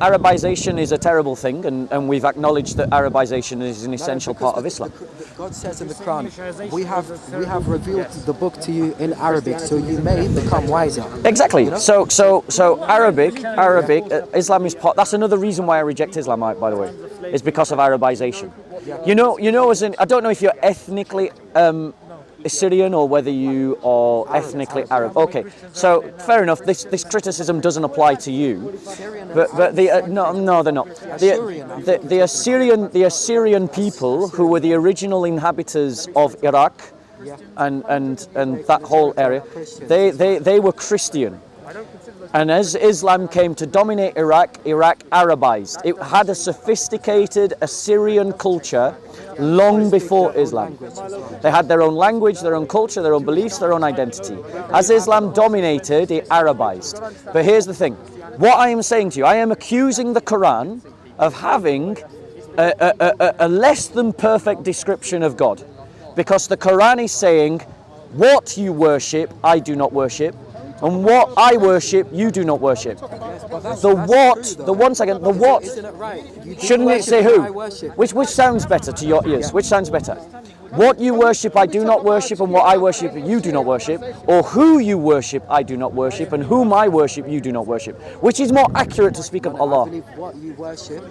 Arabization is a terrible thing, and we've acknowledged that Arabization is an essential Because part of Islam. God says in the Quran, we have revealed the book to you in Arabic, so you may become wiser. Exactly. You know? So Arabic, Islam is part. That's another reason why I reject Islam, by the way, is because of Arabization. You know, I don't know if you're ethnically Assyrian or whether you are ethnically Arab. Okay, so fair enough. This criticism doesn't apply to you, but no, they're not. The Assyrian people, who were the original inhabitants of Iraq, and that whole area, they were Christian. And as Islam came to dominate Iraq Arabized. It had a sophisticated Assyrian culture long before Islam. They had their own language, their own culture, their own beliefs, their own identity. As Islam dominated, it Arabized. But here's the thing. What I am saying to you, I am accusing the Quran of having a less than perfect description of God. Because the Quran is saying, what you worship, I do not worship. And what I worship, you do not worship. One second, the what? Isn't it right? You do Shouldn't it worship say what who? I worship. Which sounds better to your ears? Which sounds better? What you worship, I do not worship, and what I worship, you do not worship. Or who you worship, I do not worship, and whom I worship, you do not worship. Which is more accurate to speak of I Allah? believe what you worship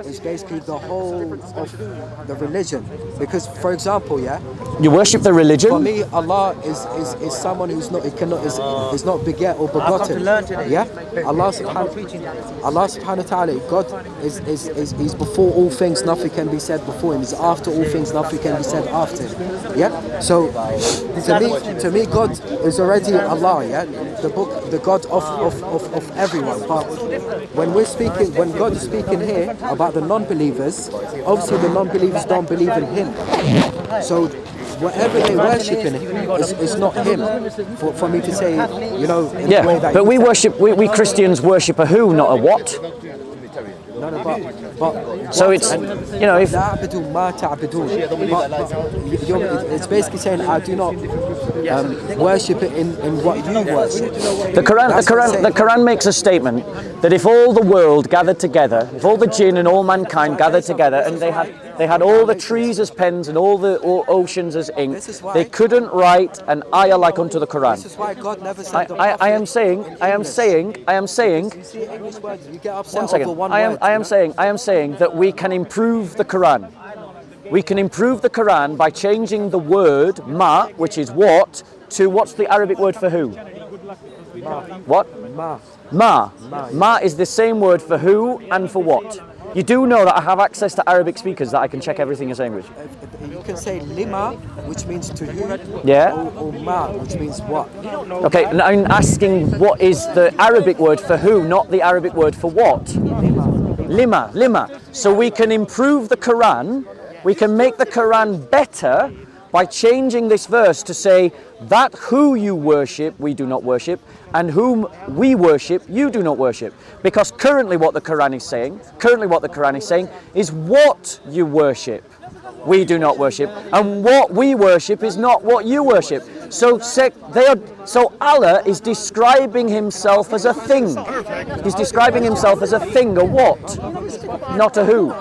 is basically the whole of the religion. Because, for example, You worship the for religion? me, Allah is someone who's not is not beget or begotten. Yeah, Allah subhanahu wa ta'ala, God is before all things. Nothing can be said before him. He's after all things. Nothing can be said after him. Yeah. So to me, God is already Allah. Yeah, the God of everyone. But when God is speaking here about the non-believers, obviously the non-believers don't believe in Him. So whatever they worship in is not Him. For me to say, in the way Yeah, that but you said. we Christians worship a who, not a what. No, but So it's, if تعبدوا ما تعبدون. It's basically saying I do not worship it in what you worship. the Quran makes a statement that if all the world gathered together, if all the jinn and all mankind gathered together, and they had all the trees as pens and all the oceans as ink, they couldn't write an ayah like unto the Quran. This is why God never said the I am saying, You see English words, you get upset one second. over one I word. am saying that we can improve the Quran. We can improve the Quran by changing the word ma, which is what, to what's the Arabic word for who? What? Ma. Ma. Ma is the same word for who and for what. You do know that I have access to Arabic speakers that I can check everything you're saying with. You can say lima, which means to who, Yeah. or ma, which means what. Okay, and I'm asking what is the Arabic word for who, not the Arabic word for what. Lima. So we can improve the Quran, we can make the Quran better by changing this verse to say that who you worship, we do not worship, and whom we worship, you do not worship. Because currently what the Quran is saying is what you worship, we do not worship, and what we worship is not what you worship. So Allah is describing himself as a thing. He's describing himself as a thing, a what, not a who.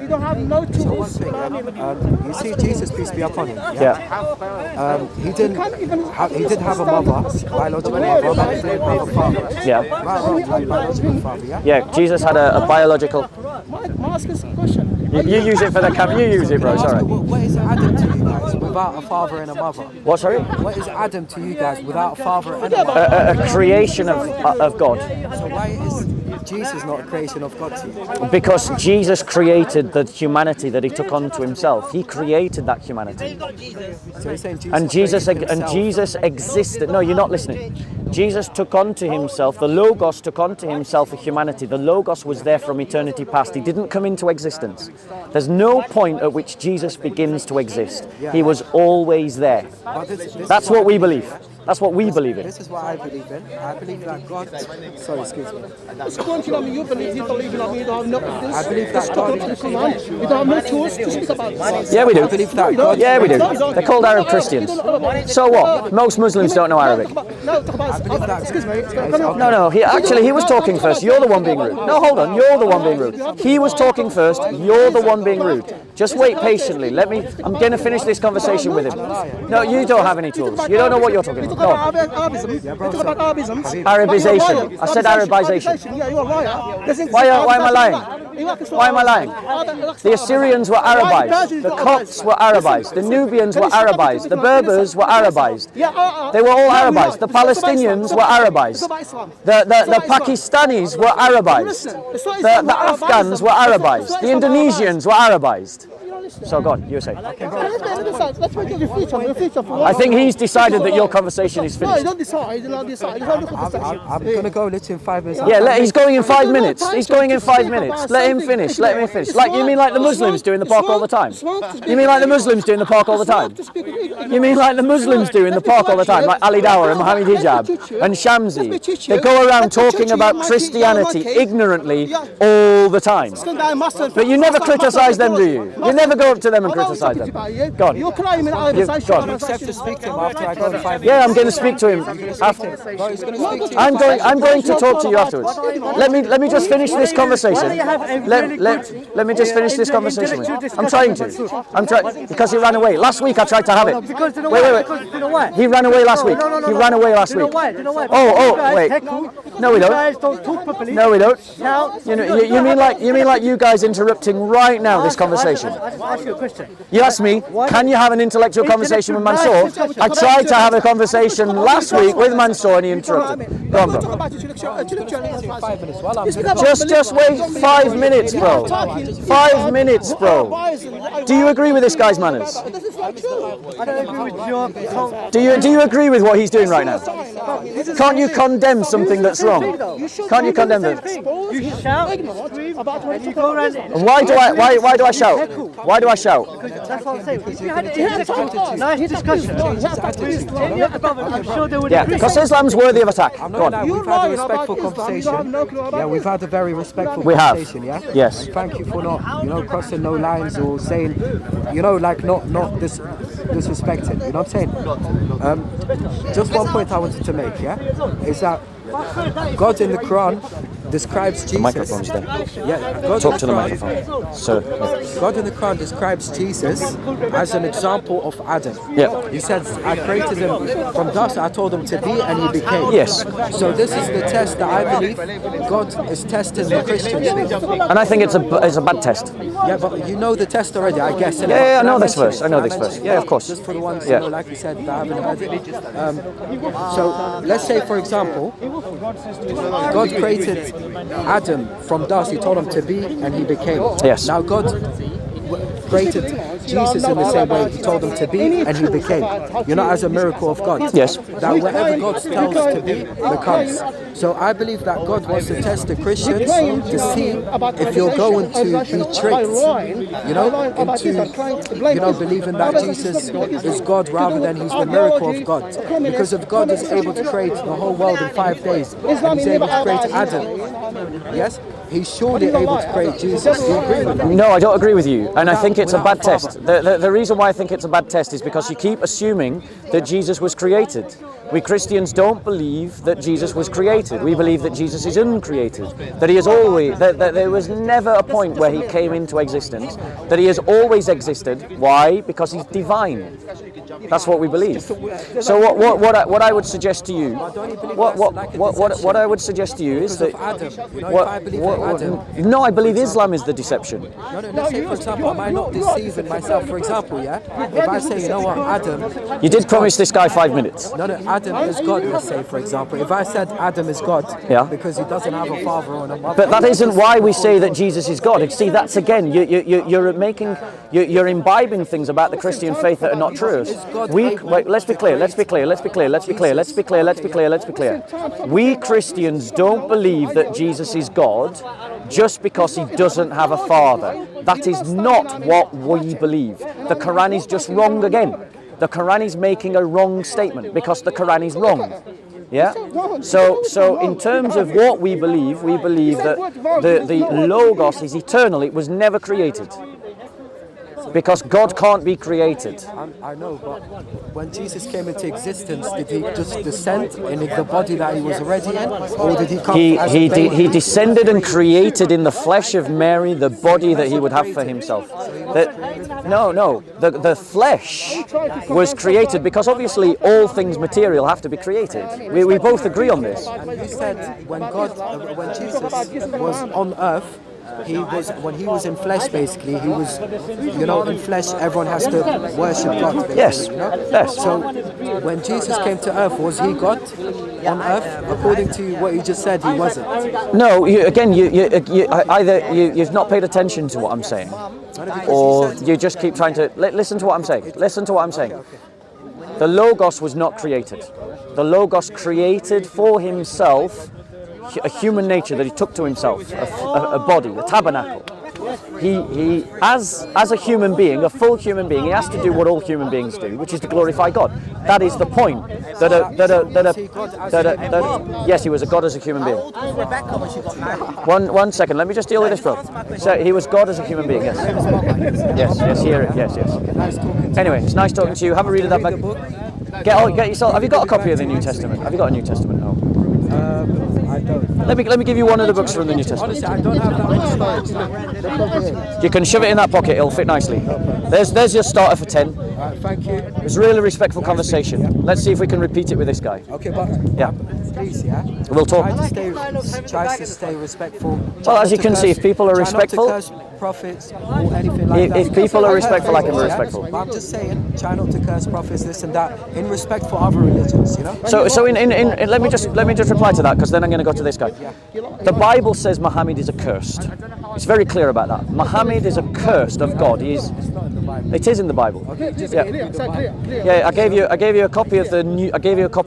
You don't have no tools. So one thing, you see Jesus, peace be upon him. Yeah. He did have a mother, biological mother, but he didn't have a father. Yeah. Like biological father, yeah? Yeah, Jesus had a biological... I'm asking some question. You use it for the camera. You use it, bro. It's all right. What is Adam to you guys without a father and a mother? What, sorry? What is Adam to you guys without a father and a mother? A creation of God. So why is Jesus not a creation of God to you? Because Jesus created the humanity that he took onto himself. He created that humanity. So you're saying Jesus And Jesus existed. No, you're not listening. Jesus took onto himself, the Logos took onto himself a humanity. The Logos was there from eternity past. He didn't come into existence. There's no point at which Jesus begins to exist. He was always there. That's what we believe. That's what we believe in. This is what I believe in. I believe that God... Sorry, excuse me. It's going to you believe you don't have no evidence. I believe that God... You don't have no tools to speak about this. Yeah, we do. I believe that God... Yeah, we do. They're called Arab Christians. So what? Most Muslims don't know Arabic. No, talk about... Excuse me. No, he was talking first. You're the one being rude. No, hold on. You're the one being rude. He was talking first. You're the one being rude. Just wait patiently. I'm going to finish this conversation with him. No, you don't have any tools. You don't know what you're talking about. Go on. Arabization. I said Arabization. Yeah, you're a liar. Why am I lying? Why am I lying? The Assyrians were Arabized. The Copts were Arabized. The Nubians were Arabized. The Berbers were Arabized. They were all Arabized. The Palestinians were Arabized. The Pakistanis were Arabized. The Afghans were Arabized. The Indonesians were Arabized. So go on, you were saying. I think he's decided that your conversation is No, finished. don't decide. Don't decide. I'm going to go literally in 5 minutes. Yeah, he's going in 5 minutes. He's going in 5 minutes. Let him finish. Let me finish. Like, you mean like the Muslims do in the park all the time? You mean like the Muslims do in the park all the time? You mean like the Muslims do in the park all the time? Like Ali Dawah and Mohammed Hijab and Shamsi. They go around talking about Christianity ignorantly all the time. But you never criticize them, do you? You never go up to them and criticize them. Go on. You're claiming Go on. Accept to speak to him after I go in 5 minutes. Yeah, I'm going to speak to him after. I'm going to talk to you afterwards. Let me just finish this conversation. Let me just finish this conversation with you. I'm trying because he ran away. Last week I tried to have it. Wait. He ran away last week. He ran away last week. Oh, wait. No, we don't. No, we don't. You mean like you guys interrupting right now this conversation? You asked me, can you have an intellectual conversation with Mansour? I tried to have a conversation last week with Mansour and he interrupted me. Go on, bro. Just wait 5 minutes, bro. 5 minutes, bro. Do you agree with this guy's manners? Do you agree with what he's doing right now? Can't you condemn something that's wrong? Can't you condemn it? You shout, and you go around. Why do I shout? Why do I shout? That's what I'm saying. If you had a nice discussion, I'm sure they would. Yeah, because Islam's worthy of attack. Go on. We've had a respectful conversation. Yeah, we've had a very respectful We have. conversation. Yeah. Yes. Thank you for not, crossing no lines or saying, like not disrespecting. You know what I'm saying? Just one point I wanted to make. Yeah, is that God in the Quran describes Jesus. The microphone's there. Yeah, God Talk to the microphone, sir. God in the Quran describes Jesus as an example of Adam. Yeah. He says, I created him from dust, I told him to be, and he became. Yes. So this is the test that I believe God is testing the Christians with. And I think it's a bad test. Yeah, but you know the test already, I guess. Yeah, I know this verse. I know this verse. Yeah, of course. Just for the ones, Yeah. like you said, that haven't heard it. So let's say, for example, God created Adam from dust, he told him to be, and he became. Yes. Now God created Jesus in the same way, he told him to be, and he became. As a miracle of God. Yes. That whatever God tells to be, becomes. So I believe that God wants to test the Christians to see if you're going to be tricked, into, believing that Jesus is God rather than he's the miracle of God. Because if God is able to create the whole world in 5 days, and he's able to create Adam, yes, he's surely able to create Jesus. Do you agree with that? No, I don't agree with you. And I think it's a bad test. test. The reason why I think it's a bad test is because you keep assuming that Jesus was created. We Christians don't believe that Jesus was created. We believe that Jesus is uncreated. That he is always, that there was never a point where he came into existence. That he has always existed. Why? Because he's divine. That's what we believe. So what I would suggest to you, what I would suggest to you is that no, I believe Islam is the deception. No, let's say, for example, am I not deceiving myself? For example, yeah? If I say, you know what, Adam... You did promise this guy 5 minutes. No, Adam is God, let's say, for example. If I said Adam is God, yeah, because he doesn't have a father or a mother... But that isn't why we say that Jesus is God. See, that's again, you're imbibing things about the Christian faith that are not true. Wait, let's be clear. We Christians don't believe that Jesus is God just because he doesn't have a father. That is not what we believe. The Quran is just wrong again. The Quran is making a wrong statement because the Quran is wrong. Yeah? So in terms of what we believe that the Logos is eternal. It was never created. Because God can't be created. I know, but when Jesus came into existence, did he just descend in the body that he was already in? Or did he come He descended and created in the flesh of Mary the body that he would have for himself. The flesh was created because obviously all things material have to be created. We both agree on this. And you said when Jesus was on earth, when he was in flesh, basically, he was, in flesh, everyone has to worship God, basically, yes. Yes. So, when Jesus came to earth, was he God on earth? According to what you just said, he wasn't. No, either you've not paid attention to what I'm saying, or you just keep trying to, listen to what I'm saying. Listen to what I'm saying. The Logos was not created. The Logos created for himself a human nature that he took to himself, a body, a tabernacle. He as a human being, a full human being, he has to do what all human beings do, which is to glorify God. That is the point. Yes, he was a God as a human being. One second, let me just deal with this, bro. So he was God as a human being. Yes. Yes. Anyway, it's nice talking to you. Have a read of that book. Get yourself. Have you got a copy of the New Testament? Have you got a New Testament? No. I don't. Let me give you one of the books from the New Testament. Honestly, I don't have that much storage. You can shove it in that pocket, it'll fit nicely. There's your starter for 10. Alright, thank you. It was a really respectful conversation. Let's see if we can repeat it with this guy. Okay, but please, We'll talk. Try to stay respectful. Well, as you can see, if people are respectful, try not to curse prophets or anything like that. If people are respectful, I can be respectful. But I'm just saying, try not to curse prophets, this and that, in respect for other religions, So let me just reply to that, because then I'm going to go to this guy. The Bible says Muhammad is accursed. It's very clear about that. Muhammad is accursed of God. It is in the Bible. Yeah, I gave you a copy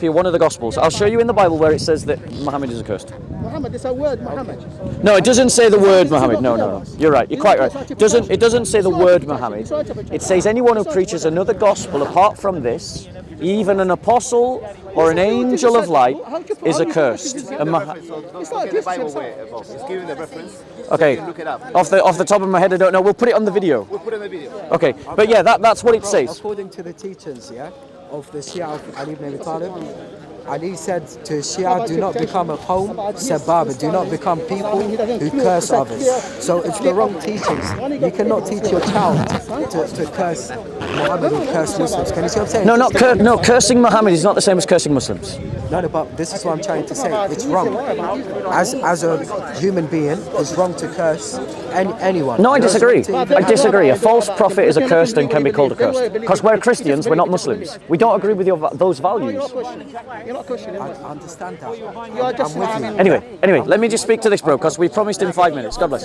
of one of the Gospels. I'll show you in the Bible where it says that Muhammad is accursed. Muhammad, it's a word, Muhammad. No, it doesn't say the word Muhammad. No. You're right. You're quite right. It doesn't say the word Muhammad. It says anyone who preaches another gospel apart from this, even an apostle or an angel of light, is accursed. It's like this. It's giving the reference. Okay. Off the top of my head, I don't know. We'll put it on the video. Okay. But yeah, that's what it says. According to the teachings, of the Shia of Ali ibn Abi Talib, Ali said to Shia, do not become a qawm, sababa, do not become people who curse others. So it's the wrong teachings. You cannot teach your child to curse Muhammad or curse Muslims. Can you see what I'm saying? No, cursing Muhammad is not the same as cursing Muslims. No, but this is what I'm trying to say. It's wrong. As a human being, it's wrong to curse anyone. No, I disagree. A false prophet is accursed and can be called accursed. Because we're Christians, we're not Muslims. We don't agree with those values. I understand that. I'm with you. Anyway, let me just speak to this bro, because we promised him 5 minutes. God bless.